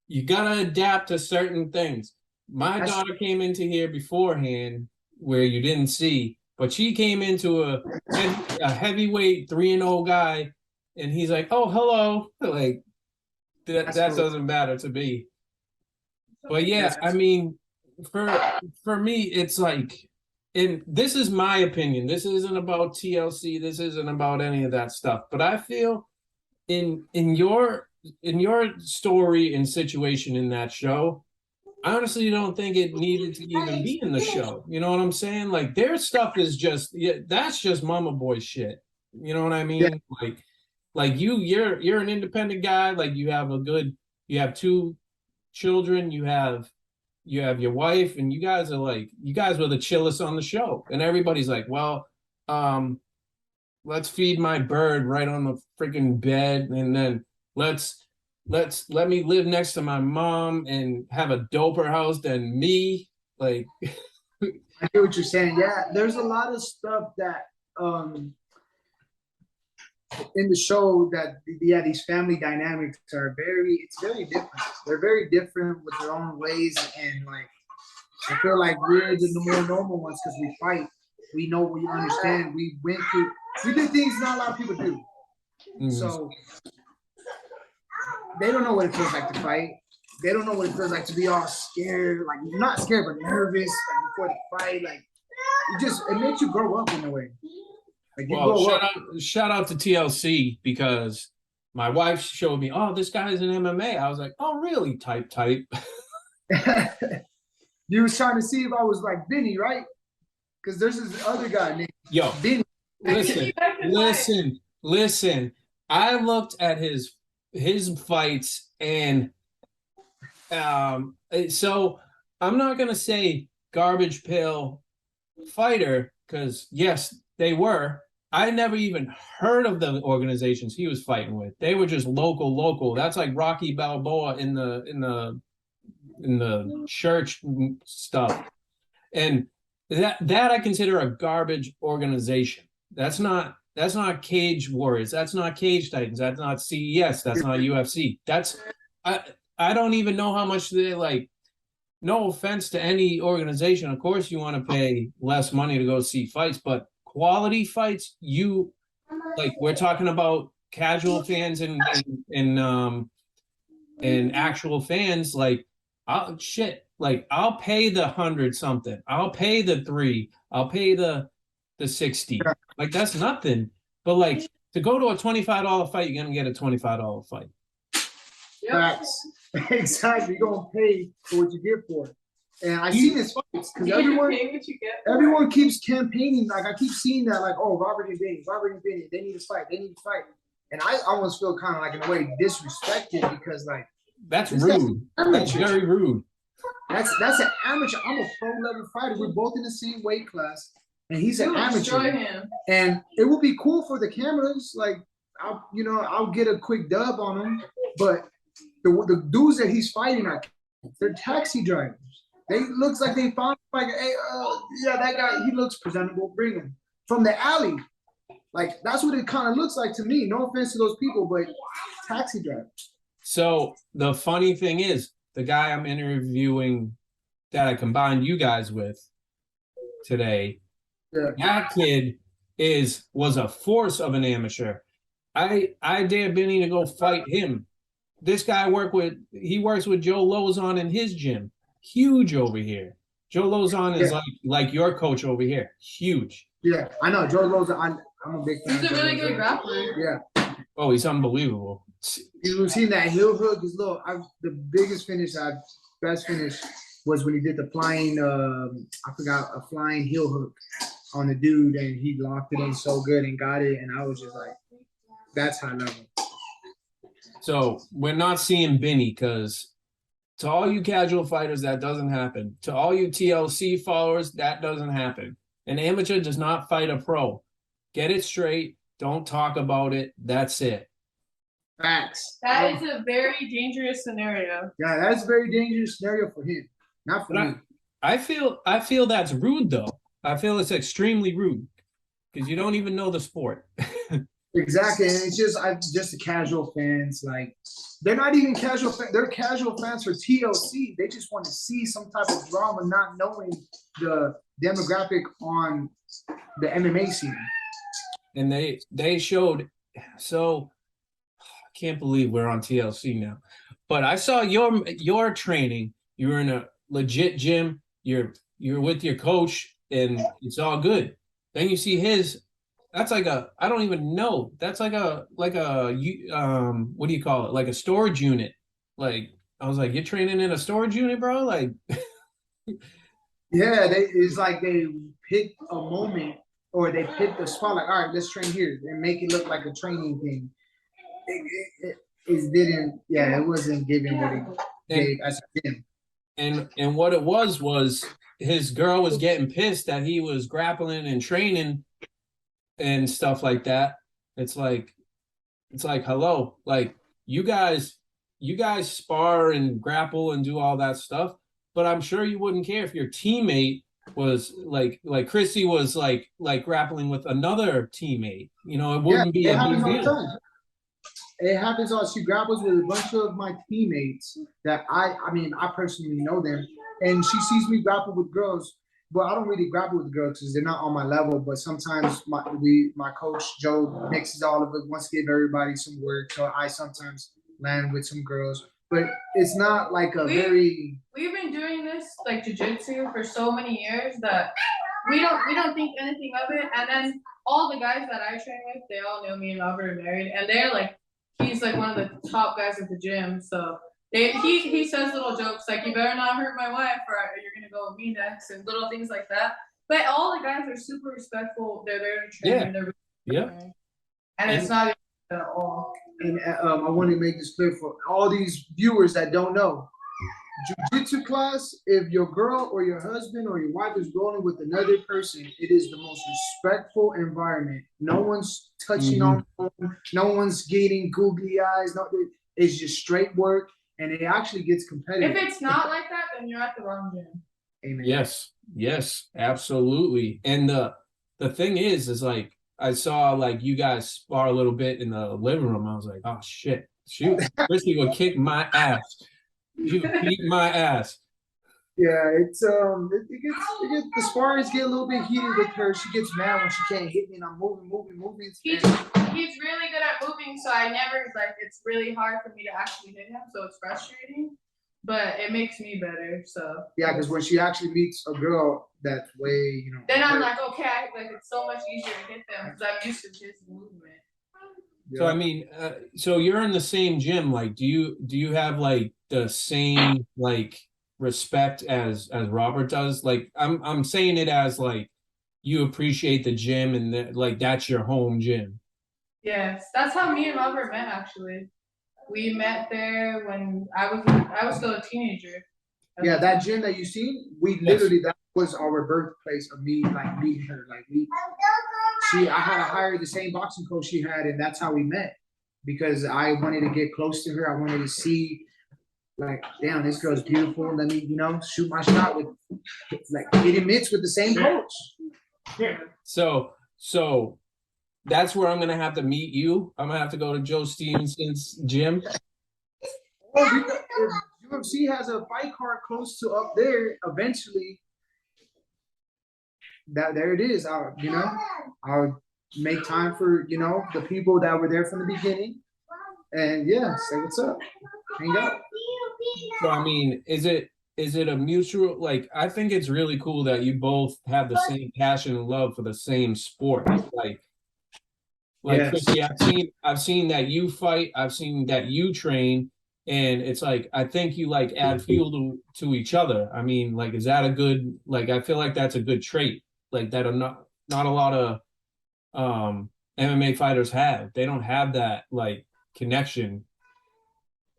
You gotta adapt to certain things. My daughter came into here beforehand where you didn't see, but she came into a heavyweight 3-0 guy, and he's like, "Oh, hello." That doesn't matter to me. But yeah, I mean, for me, it's and this is my opinion. This isn't about TLC. This isn't about any of that stuff. But I feel in your story and situation in that show, I honestly don't think it needed to even be in the show. You know what I'm saying? Like their stuff is just that's just mama boy shit. You know what I mean? Yeah. Like you're an independent guy. Like you have two children. You have your wife, and you guys were the chillest on the show. And everybody's like, well, let's feed my bird right on the freaking bed, and then let me live next to my mom and have a doper house than me. Like I get what you're saying. Yeah, there's a lot of stuff that in the show that these family dynamics are it's very different. They're very different with their own ways, and like I feel like we're the more normal ones because we fight. We know, we understand. We did things not a lot of people do. So they don't know what it feels like to fight. They don't know what it feels like to be all scared, like not scared but nervous, like before the fight. Like it makes you grow up in a way. Like shout out to TLC, because my wife showed me, oh, this guy's in MMA. I was like, oh, really? Type. You was trying to see if I was like Benny, right? Because there's this other guy named Benny. Listen. I looked at his fights, and so I'm not gonna say garbage pail fighter, because yes, they were. I never even heard of the organizations he was fighting with. They were just local. That's like Rocky Balboa in the church stuff. And that I consider a garbage organization. That's not Cage Warriors. That's not Cage Titans. That's not CES. That's not UFC. I don't even know how much they like. No offense to any organization. Of course, you want to pay less money to go see fights, but quality fights, we're talking about casual fans and actual fans. Like, I'll pay the 100 something. I'll pay the $3. I'll pay the 60. Like, that's nothing. But like, to go to a $25 fight, you're gonna get a $25 fight. Facts. Exactly. You're gonna pay for what you get for it. And I see this fights because everyone keeps campaigning. Like I keep seeing that, like, oh, Robert and Benny, they need to fight. And I almost feel kind of like in a way disrespected because like that's rude. That's very rude. That's an amateur. I'm a pro level fighter. We're both in the same weight class, and he's an amateur. And it would be cool for the cameras. Like I'll get a quick dub on him, but the dudes that he's fighting they're taxi drivers. They looks like they found like, hey, that guy, he looks presentable. Bring him from the alley. Like that's what it kind of looks like to me. No offense to those people, but taxi drivers. So the funny thing is, the guy I'm interviewing that I combined you guys with today, that kid was a force of an amateur. I dare Benny to go fight him. This guy works with Joe Lozon in his gym. Huge over here. Joe Lozon is like your coach over here. Huge. Yeah, I know. Joe Lozon, I'm a big fan. He's a really good grappler. Yeah. Oh, he's unbelievable. You've seen that heel hook? The biggest best finish was when he did the flying, a flying heel hook on the dude, and he locked it in so good and got it, and I was just like, that's high level. So we're not seeing Benny because to all you casual fighters, that doesn't happen. To all you TLC followers, that doesn't happen. An amateur does not fight a pro. Get it straight. Don't talk about it. That's it. Facts. That is a very dangerous scenario. Yeah, that's a very dangerous scenario for him, not for me. I feel that's rude though. I feel it's extremely rude because you don't even know the sport. Exactly, and it's just the casual fans. Like they're not even casual fans. They're casual fans for TLC. They just want to see some type of drama, not knowing the demographic on the MMA scene. And they showed. So I can't believe we're on TLC now. But I saw your training. You were in a legit gym. You're with your coach, and it's all good. Then you see his. That's like I don't even know. That's like a what do you call it? Like a storage unit. Like I was like, you're training in a storage unit, bro? Like, Yeah, it's like they picked a moment or they picked a spot. Like, all right, let's train here and make it look like a training thing. It didn't. Yeah, it wasn't giving what it gave as a gym. And what it was his girl was getting pissed that he was grappling and training and stuff like that. It's like hello, like you guys spar and grapple and do all that stuff, but I'm sure you wouldn't care if your teammate was like Kristy was like grappling with another teammate. You know, it wouldn't be a big deal. It happens all. She grapples with a bunch of my teammates that I personally know them, and she sees me grapple with girls. But I don't really grapple with girls because they're not on my level. But sometimes my coach Joe mixes all of it, wants to give everybody some work. So I sometimes land with some girls, but it's not like we've been doing this like jiu-jitsu for so many years that we don't think anything of it. And then all the guys that I train with, they all know me and Robert are married, and they're like, he's like one of the top guys at the gym. So he says little jokes like, you better not hurt my wife or you're gonna go with me next, and little things like that. But all the guys are super respectful. They're there to train. Yeah. And it's not at all. And I want to make this clear for all these viewers that don't know. Jiu-jitsu class, if your girl or your husband or your wife is rolling with another person, it is the most respectful environment. No one's touching on them. No one's getting googly eyes. No, it's just straight work, and it actually gets competitive. If it's not like that, then you're at the wrong gym. Amen. Yes, absolutely. And the thing is like I saw like you guys spar a little bit in the living room. I was like, oh shit, Kristy would kick my ass. She would beat my ass. Yeah, it's it gets the sparrings get a little bit heated with her. She gets mad when she can't hit me, and I'm moving. He's really good at moving, so I never it's really hard for me to actually hit him, so it's frustrating. But it makes me better. So yeah, because when she actually meets a girl that's way, then I'm like, okay, it's so much easier to hit them because I'm used to his movement. Yeah. So I mean, so you're in the same gym. Like, do you have like the same like respect as Robert does? Like, I'm saying it as like you appreciate the gym and like that's your home gym. Yes, that's how me and Robert met. Actually, we met there when I was still a teenager. Yeah, that gym that you seen, we literally that was our birthplace of me like meeting her. Like I had to hire the same boxing coach she had, and that's how we met. Because I wanted to get close to her. I wanted to see, like, damn, this girl's beautiful. Let me, shoot my shot with, like, getting mitts with the same coach. Yeah. So that's where I'm gonna have to meet you. I'm gonna have to go to Joe Stevenson's gym. Well, if UFC has a fight card close to up there, eventually, there it is. I'll make time for the people that were there from the beginning, and say what's up, hang out. So I mean, is it a mutual? Like, I think it's really cool that you both have the same passion and love for the same sport. Like yes. Kristy, I've seen that you fight. I've seen that you train. And it's like, I think you like add fuel to each other. I mean, like, is that a good, like, I feel like that's a good trait. Like that not a lot of MMA fighters have. They don't have that like connection.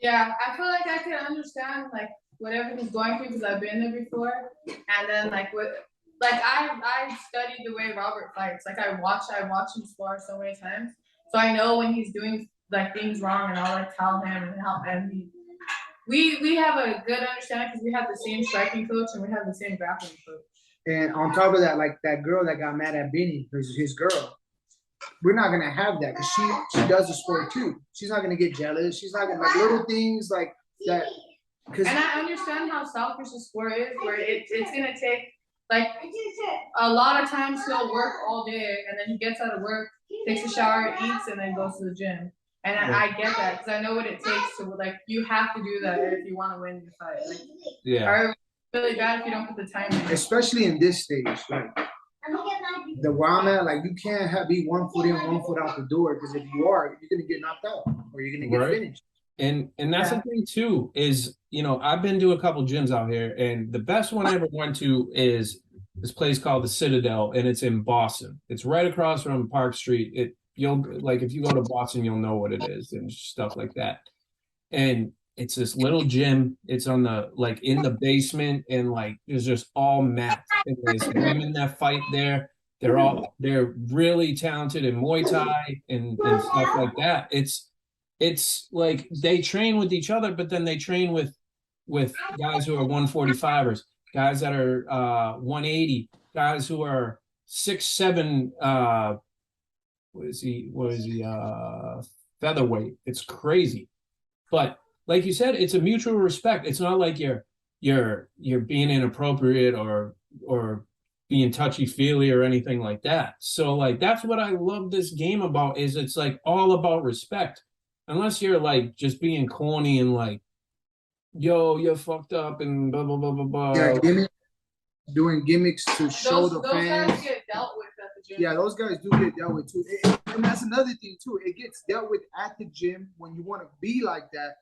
Yeah, I feel like I can understand like whatever he's going through because I've been there before. And then I studied the way Robert fights. Like I watch him spar so many times. So I know when he's doing like things wrong, and I'll like tell him and help him. We have a good understanding because we have the same striking coach and we have the same grappling coach. And on top of that, like that girl that got mad at Benny, his girl, we're not gonna have that because she does the sport too. She's not gonna get jealous. She's not gonna like little things like that. And I understand how selfish the sport is, where it's gonna take like a lot of times he'll work all day and then he gets out of work, takes a shower, eats, and then goes to the gym. And I get that because I know what it takes to like you have to do that if you want to win your fight. Like, or really bad if you don't put the time in. Especially in this stage, like where I'm at, like you can't be 1 foot in, 1 foot out the door because if you are, you're gonna get knocked out or you're gonna get finished. And that's the thing too, is, I've been to a couple gyms out here, and the best one I ever went to is this place called the Citadel, and it's in Boston. It's right across from Park Street. You'll like, if you go to Boston, you'll know what it is and stuff like that. And it's this little gym. It's on in the basement, and like there's just all mats. And there's women that fight there. They're really talented in Muay Thai and stuff like that. It's like they train with each other, but then they train with guys who are 145ers, guys that are 180, guys who are 6'7", what is he featherweight. It's crazy. But like you said, it's a mutual respect. It's not like you're being inappropriate or being touchy-feely or anything like that. So like that's what I love this game about, is it's like all about respect. Unless you're like just being corny and like, yo, you're fucked up and blah blah blah blah blah. Yeah, doing gimmicks to show the fans. Those guys get dealt with at the gym. Yeah, those guys do get dealt with too. And that's another thing too. It gets dealt with at the gym when you want to be like that.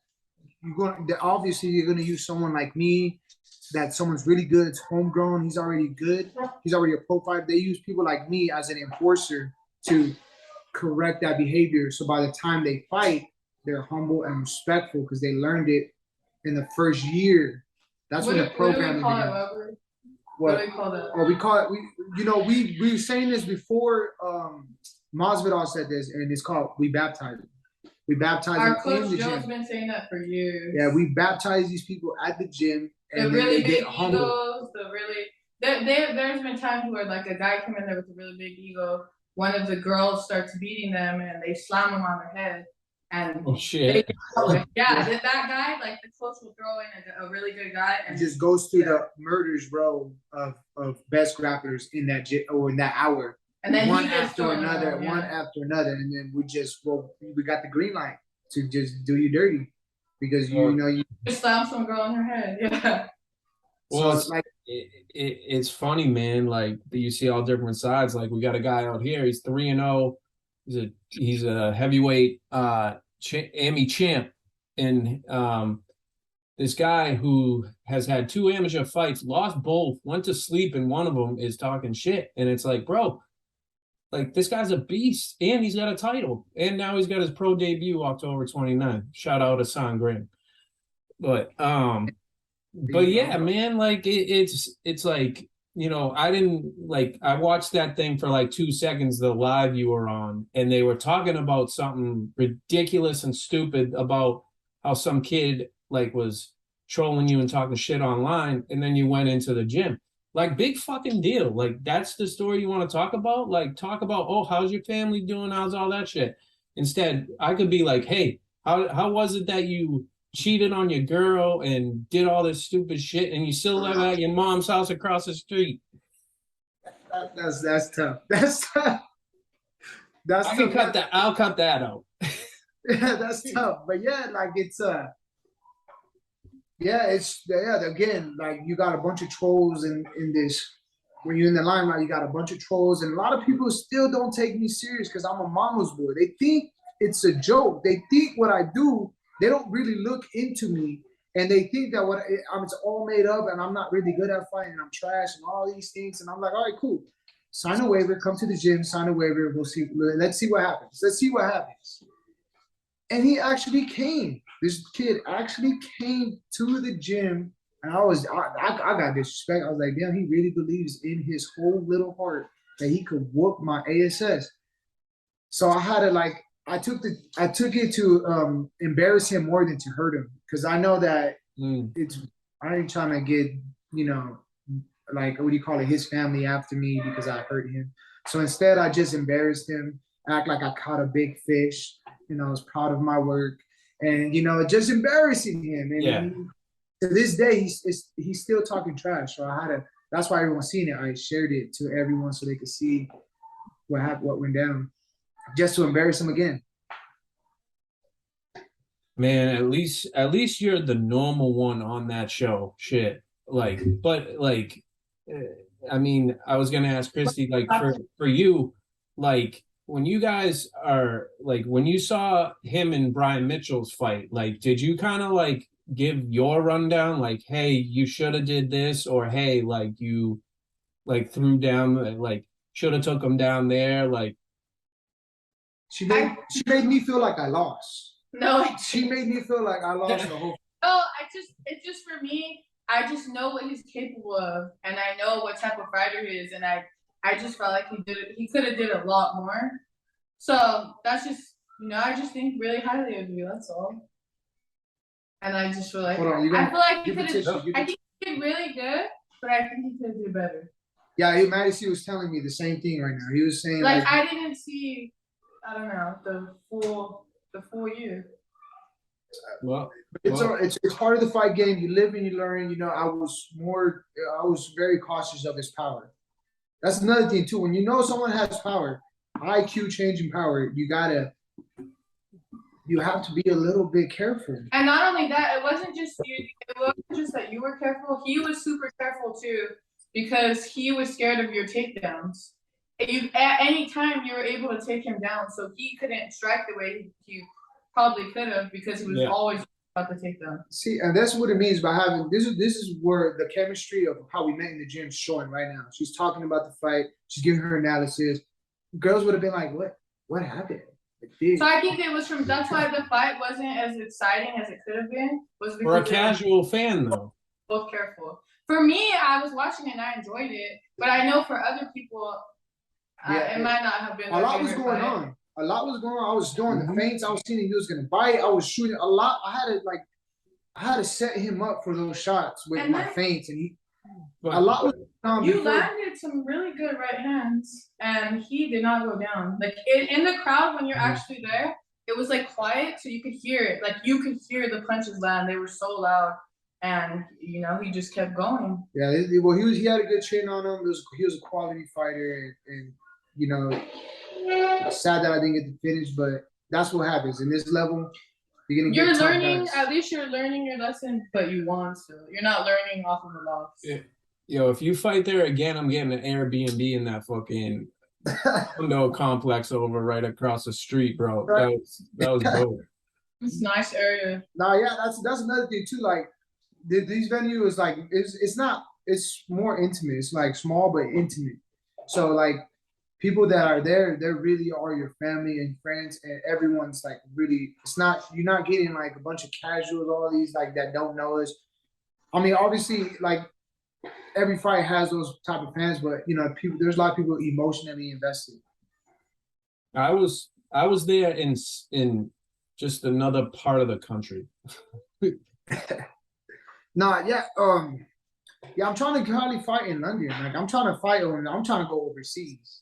Obviously you're gonna use someone like me, that someone's really good. It's homegrown. He's already good. He's already a pro fighter. They use people like me as an enforcer to correct that behavior. So by the time they fight, they're humble and respectful because they learned it in the first year. That's when the program begins. What do we call that? Oh, we call it. We were saying this before. Masvidal said this, and it's called we baptize them. We baptize them Our coach in the Joe's gym. been saying that for years. Yeah, we baptize these people at the gym, and the really they big get humble. There's been times where like a guy come in there with a really big ego. One of the girls starts beating them, and they slam them on their head. And oh shit! That guy, like the coach will throw in a really good guy, and just goes through the murders row of best grapplers in that or in that hour, and then one after another, and then we got the green light to just do you dirty because you just slam some girl on her head, yeah. Well, so it's funny, man. Like you see all different sides. Like we got a guy out here. He's 3-0. He's a heavyweight AMI champ, and this guy who has had 2 amateur fights, lost both, went to sleep, and one of them is talking shit. And it's like, bro, like this guy's a beast, and he's got a title, and now he's got his pro debut October 29th. Shout out to Son Graham. But yeah, man, like it's like, I watched that thing for like 2 seconds, the live you were on, and they were talking about something ridiculous and stupid about how some kid like was trolling you and talking shit online, and then you went into the gym. Like, big fucking deal. Like, that's the story you want to talk about? Like, talk about, oh, how's your family doing? How's all that shit? Instead, I could be like, hey, how was it that you cheated on your girl and did all this stupid shit, and you still live at your mom's house across the street? That's tough. That's tough. I'll cut that out. Yeah, that's tough. But yeah, like again, like you got a bunch of trolls in this. When you're in the limelight, you got a bunch of trolls, and a lot of people still don't take me serious because I'm a mama's boy. They think it's a joke. They think what I do, they don't really look into me, and they think that it's all made up, and I'm not really good at fighting, and I'm trash, and all these things. And I'm like, all right, cool. Sign a waiver, come to the gym, sign a waiver. We'll see. Let's see what happens. And he actually came. This kid actually came to the gym, and I got disrespect. I was like, damn, he really believes in his whole little heart that he could whoop my ASS. So I had to I took it to embarrass him more than to hurt him, because I know that I ain't trying to get like, what do you call it, his family after me because I hurt him. So instead, I just embarrassed him, act like I caught a big fish. I was proud of my work, and just embarrassing him. And to this day, he's still talking trash. So that's why everyone's seeing it. I shared it to everyone so they could see what happened, what went down, just to embarrass him again. Man, at least you're the normal one on that show. Shit. I mean, I was gonna ask Kristy, like, for you, like, when you guys are like when you saw him and Brian Mitchell's fight, like did you kind of like give your rundown, like, hey, you should have did this, or hey, like you like threw down, like should have took him down there, like she made me feel like I lost. No, She made me feel like I lost the whole. Oh, it's just for me. I just know what he's capable of, and I know what type of fighter he is, and I just felt like he could have did a lot more. So that's just, I just think really highly of you. That's all. And I just feel like I feel like he could have. I think he did really good, but I think he could do better. Yeah, Matty C was telling me the same thing right now. He was saying like I didn't see, I don't know, the full year. well, it's part of the fight game. You live and you learn. I was very cautious of his power. That's another thing too. When you know someone has power, IQ changing power, you have to be a little bit careful. And not only that, it wasn't just you. It wasn't just that you were careful. He was super careful too, because he was scared of your takedowns. At any time you were able to take him down, so he couldn't strike the way he probably could have, because he was always about the takedown. See, and that's what it means by having this is where the chemistry of how we met in the gym is showing right now. She's talking about the fight. She's giving her analysis. Girls would have been like, what happened? So I think it was that's why the fight wasn't as exciting as it could have been. Was because for a casual fan though. Both careful. For me, I was watching it and I enjoyed it, but I know for other people, it might not have been. A lot was going on. A lot was going on. I was doing the feints. I was seeing he was gonna bite. I was shooting a lot. I had to set him up for those shots with my feints, and a lot was going on. You landed some really good right hands, and he did not go down. Like in the crowd when you're actually there, it was like quiet, so you could hear it. Like you could hear the punches land. They were so loud, and he just kept going. Yeah, well, he had a good chin on him. He was a quality fighter, and sad that I didn't get to finish, but that's what happens in this level. You're learning. At least you're learning your lesson, but you want to. You're not learning off of a loss. Yeah. Yo, if you fight there again, I'm getting an Airbnb in that fucking condo complex over right across the street, bro. That was dope. It's a nice area. Nah, yeah, that's another thing too. Like these venues, like it's more intimate. It's like small but intimate. So like people that are there, they really are your family and friends, and everyone's like really. You're not getting like a bunch of casuals, all these like that don't know us. I mean, obviously, like every fight has those type of fans, but people. There's a lot of people emotionally invested. I was there in just another part of the country. I'm trying to probably fight in London. Like I'm trying to go overseas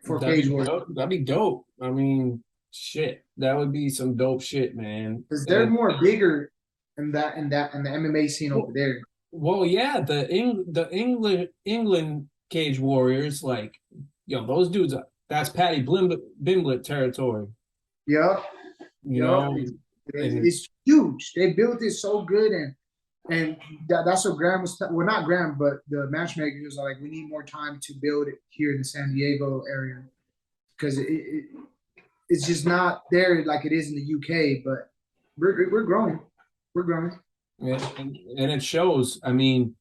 for Cage Warriors. That'd be dope. I mean, shit, that would be some dope shit, man. Because they're more bigger in the MMA scene over there. Well, yeah, the England Cage Warriors, like, those dudes, that's Patty Bimblett territory. Yeah. It's huge. They built it so good, and that's what Graham was. Well, not Graham, but the matchmakers are like, we need more time to build it here in the San Diego area, because it's just not there like it is in the UK. But we're growing. We're growing. Yeah, and it shows. I mean,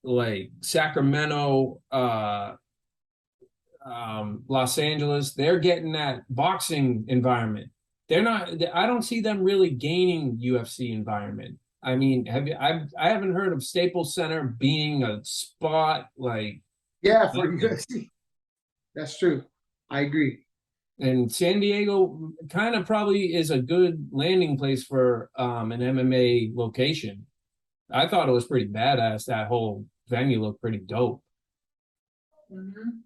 like Sacramento, Los Angeles, they're getting that boxing environment. They're not. I don't see them really gaining UFC environment. I mean, I haven't heard of Staples Center being a spot like. Yeah, for UFC. That's true. I agree. And San Diego kind of probably is a good landing place for an MMA location. I thought it was pretty badass. That whole venue looked pretty dope. Mm-hmm.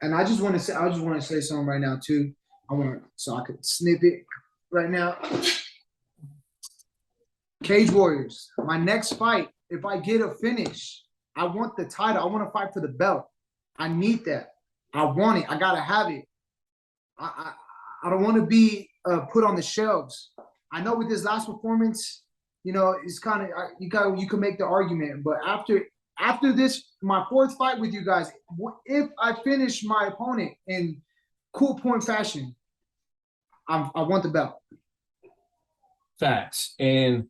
And I just want to say something right now too. So I could snip it right now. Cage Warriors, my next fight, if I get a finish, I want the title. I want to fight for the belt. I need that. I want it. I gotta have it. I don't want to be put on the shelves. I know with this last performance, it's kind of you can make the argument, but after this, my fourth fight with you guys, if I finish my opponent and cool point fashion, I want the belt. Facts. And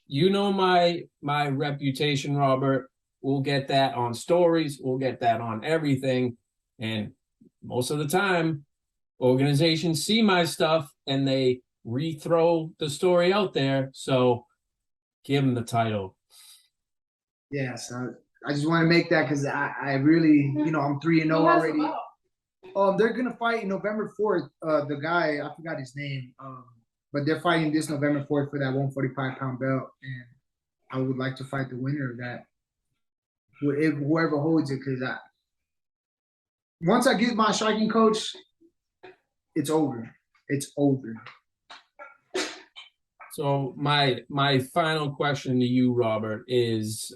you know my reputation, Robert. We'll get that on stories. We'll get that on everything. And most of the time, organizations see my stuff and they rethrow the story out there. So give them the title. Yes, I just want to make that because I really, you know, I'm 3-0 already. They're gonna fight November 4th. The guy, I forgot his name. But they're fighting this November 4th for that 145-pound belt, and I would like to fight the winner of that. Whoever holds it, because once I get my striking coach, it's over. It's over. So my final question to you, Robert, is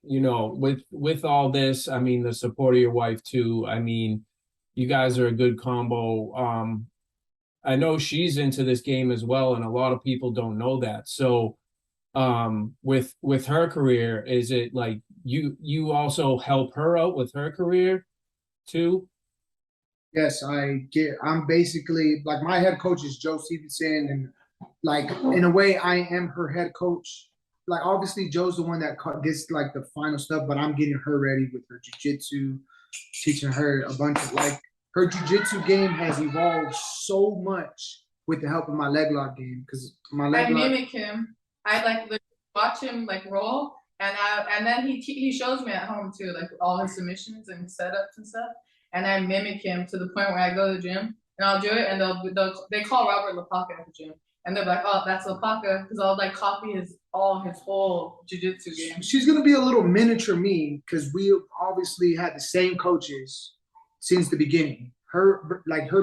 you know, with all this, I mean, the support of your wife too. I mean, you guys are a good combo. I know she's into this game as well, and a lot of people don't know that. So with her career, is it like you also help her out with her career too? Yes, I'm basically like my head coach is Joe Stevenson, and like in a way I am her head coach. Like obviously Joe's the one that gets like the final stuff, but I'm getting her ready with her jiu-jitsu, teaching her a bunch of like her jiu-jitsu game has evolved so much with the help of my leg lock game because my leg lock. I mimic him. I like watch him like roll, and then he shows me at home too, like all his submissions and setups and stuff. And I mimic him to the point where I go to the gym and I'll do it, and they call Robert Lapaka at the gym, and they're like, "Oh, that's Lapaka," because I'll like copy his whole jiu-jitsu game. She's gonna be a little miniature me because we obviously had the same coaches since the beginning. Her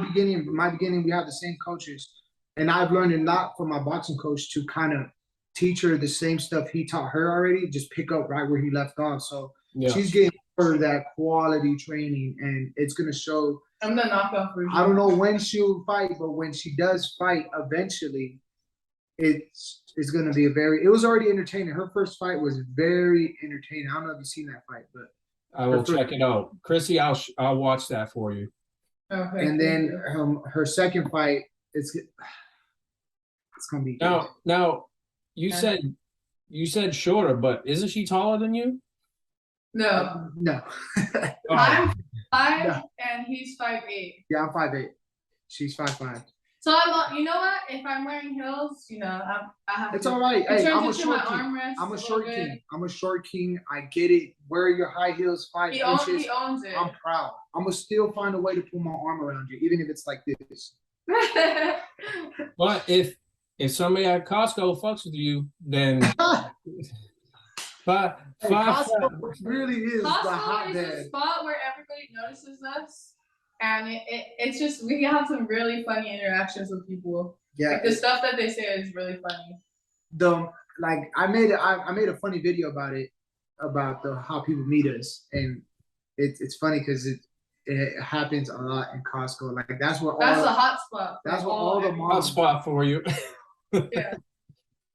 beginning, my beginning, we have the same coaches, and I've learned a lot from my boxing coach to kind of teach her the same stuff he taught her already, just pick up right where he left off. So she's getting her that quality training, and it's gonna show. I'm the knockout version. I don't know when she'll fight, but when she does fight, eventually, it's gonna be it was already entertaining. Her first fight was very entertaining. I don't know if you've seen that fight, but I will check it out. Chrissy, I'll watch that for you. Okay. And then her second fight, it's gonna be good. Now you said shorter, but isn't she taller than you? No. No. I'm 5 and he's 5'8". Yeah, I'm 5'8". She's 5'5". So you know what? If I'm wearing heels, you know, I have. It's all right. Hey, I'm a short king. I'm a short king. I'm a short king. I get it. Wear your high heels 5 inches. He owns it. I'm proud. I'm gonna still find a way to put my arm around you, even if it's like this. But if somebody at Costco fucks with you, then Costco really is the hotbed. Costco is a spot where everybody notices us, and it's just we have some really funny interactions with people. Yeah, like the stuff that they say is really funny. I made a funny video about it, about how people meet us, and it's funny because it happens a lot in Costco. Like that's the hot spot. That's what all the moms. Hot spot for you. Yeah.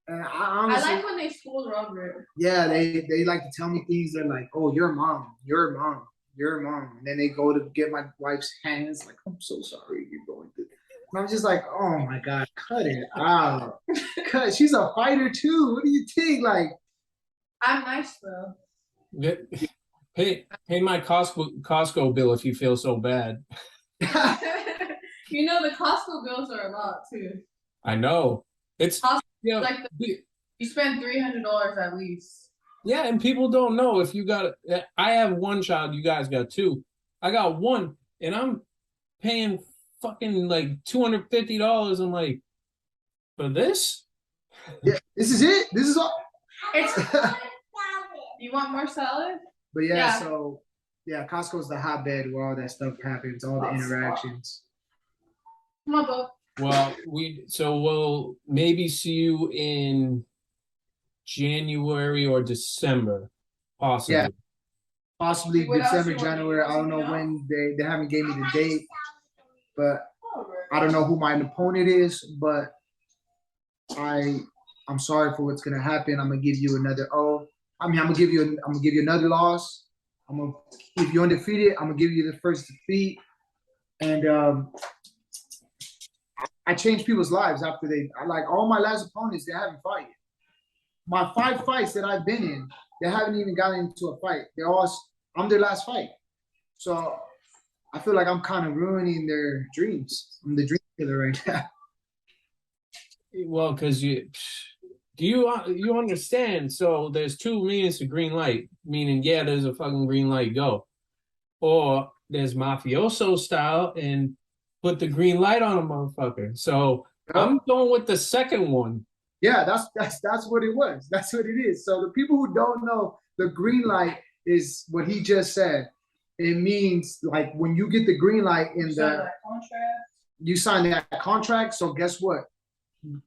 And I like when they scold Robert. Yeah, they like to tell me things. They're like, "Oh, your mom," and then they go to get my wife's hands. Like, I'm so sorry you're going through. And I'm just like, oh my god, cut it out. She's a fighter too. What do you think? Like, I'm nice though. Pay my Costco bill if you feel so bad. You know the Costco bills are a lot too. I know. It's like you spend $300 at least. Yeah, and people don't know if you got. I have one child. You guys got two. I got one, and I'm paying fucking like $250. I'm like, for this? Yeah, this is it. This is all. You want more salad? But yeah, so Costco's the hotbed where all that stuff happens, all the interactions. Come on, Bo. Well, we'll maybe see you in January or December, possibly. Yeah, possibly December, January. I don't know when they haven't gave me the date, but I don't know who my opponent is. But I'm sorry for what's gonna happen. I'm gonna give you another. I'm gonna give you another loss, I'm gonna if you're undefeated, I'm gonna give you the first defeat. And I changed people's lives after like all my last opponents, they haven't fought yet. My 5 fights that I've been in, they haven't even gotten into a fight. I'm their last fight. So I feel like I'm kind of ruining their dreams. I'm the dream killer right now. Well, because you understand? So there's 2 meanings to green light, meaning there's a fucking green light, go, or there's mafioso style and put the green light on a motherfucker. So I'm going with the second one. Yeah, that's what it was. That's what it is. So the people who don't know, the green light is what he just said. It means like when you get the green light in you sign that contract. So guess what?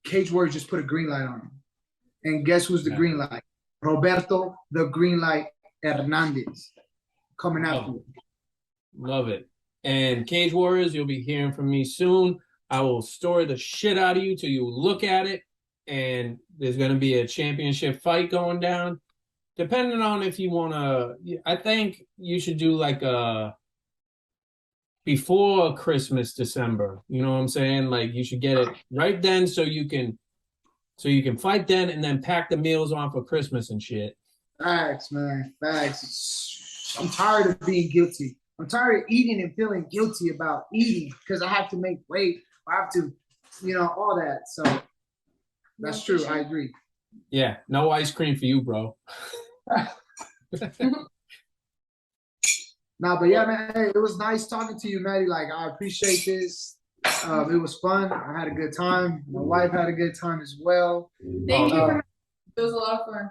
Cage Warriors just put a green light on him. And guess who's the green light? Roberto, the green light Hernandez, coming out. Love it. And Cage Warriors, you'll be hearing from me soon. I will story the shit out of you till you look at it. And there's going to be a championship fight going down. Depending on if you want to, I think you should do like before Christmas, December. You know what I'm saying? Like you should get it right then so you can fight then and then pack the meals on for Christmas and shit. Facts, man. Facts. I'm tired of being guilty. I'm tired of eating and feeling guilty about eating because I have to make weight. I have to, all that. So that's true. I agree. Yeah, no ice cream for you, bro. Nah, but yeah, man, hey, it was nice talking to you, Maddie. Like, I appreciate this. It was fun. I had a good time. My wife had a good time as well. Thank you. It was a lot of fun.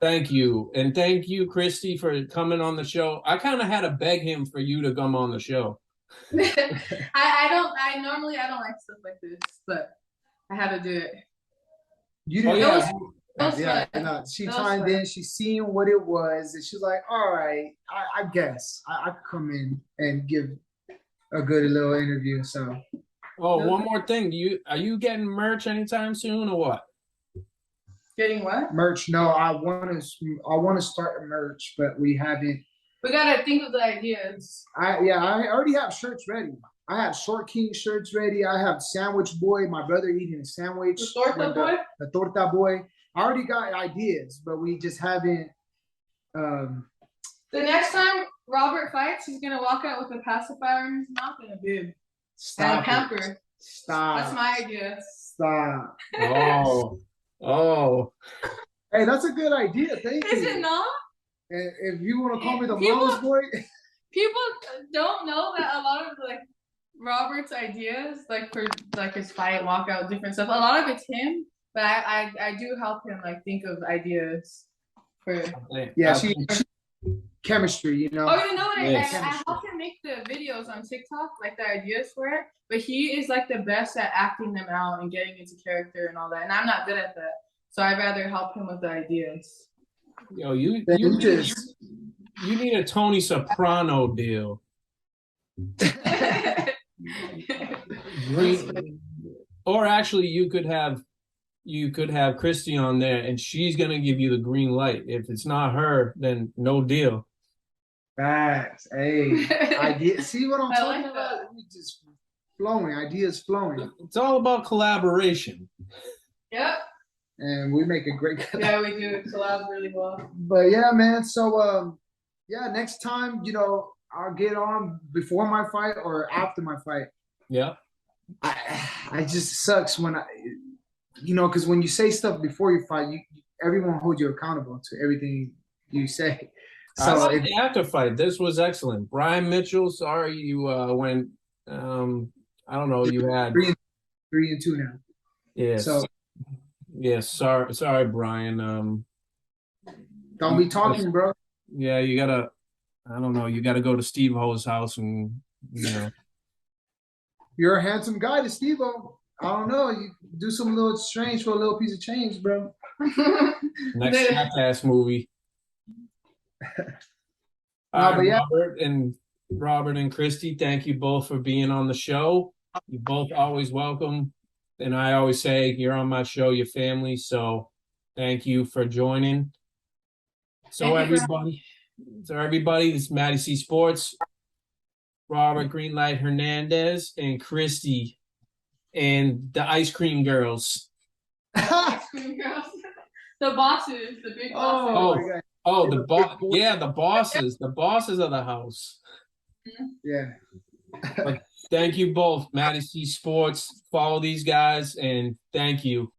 Thank you. And thank you, Kristy, for coming on the show. I kind of had to beg him for you to come on the show. I normally don't like stuff like this, but I had to do it. You didn't know. She chimed in, she seen what it was, and she's like, all right, I guess I could come in and give a good little interview. So one more thing. Are you getting merch anytime soon or what? Getting what? Merch? No, I want to start a merch, but we haven't. We gotta think of the ideas. I already have shirts ready. I have Short King shirts ready. I have Sandwich Boy, my brother eating a sandwich. The Torta Boy? The Torta Boy. I already got ideas, but we just haven't. The next time Robert fights, he's gonna walk out with a pacifier in his mouth and a bib. And a pamper. Stop. That's my idea. Stop. Oh. Hey, that's a good idea. Thank you. Is it not? And if you want to call me the mama's boy. People don't know that a lot of like Robert's ideas, like for like his fight, walkout, different stuff. A lot of it's him, but I do help him like think of ideas for. Yeah, she chemistry, Oh, you know what? I help him make the videos on TikTok, like the ideas for it. But he is like the best at acting them out and getting into character and all that. And I'm not good at that, so I'd rather help him with the ideas. Yo, you need a Tony Soprano deal. Or actually, you could have Kristy on there, and she's gonna give you the green light. If it's not her, then no deal. Facts. Hey, idea. See what I'm talking like about? Just flowing. Ideas flowing. It's all about collaboration. Yep. And we make a great. Yeah, we do collab really well. But yeah, man. So next time, I'll get on before my fight or after my fight. Yeah. I just sucks when because when you say stuff before you fight, everyone holds you accountable to everything you say. So after fight, this was excellent. Brian Mitchell, sorry you went. I don't know. You had 3-2 now. Yes. So yes. Sorry, Brian. Don't be talking, bro. Yeah, you gotta. I don't know. You gotta go to Steve Ho's house and You're a handsome guy to Steve-O. I don't know. You do some little strange for a little piece of change, bro. Next Jackass movie. But yeah. Robert and Kristy, thank you both for being on the show. You're both always welcome. And I always say you're on my show, your family. So thank you for joining. So everybody, So everybody, this is Matty C Sports, Robert GreenLight Hernandez, and Kristy, and the Ice Cream Girls. Ice cream girls. The bosses, the big bosses. The bosses of the house. Yeah. But thank you both, Matty C Sports. Follow these guys, and thank you.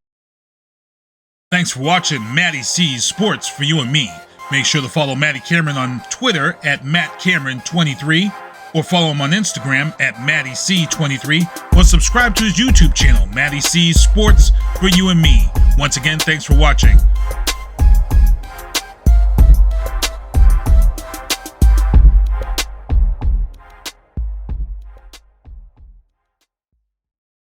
Thanks for watching Matty C's Sports for you and me. Make sure to follow Matty Cameron on Twitter at MattCameron23, or follow him on Instagram at MattyC23, or subscribe to his YouTube channel, Matty C's Sports for you and me. Once again, thanks for watching.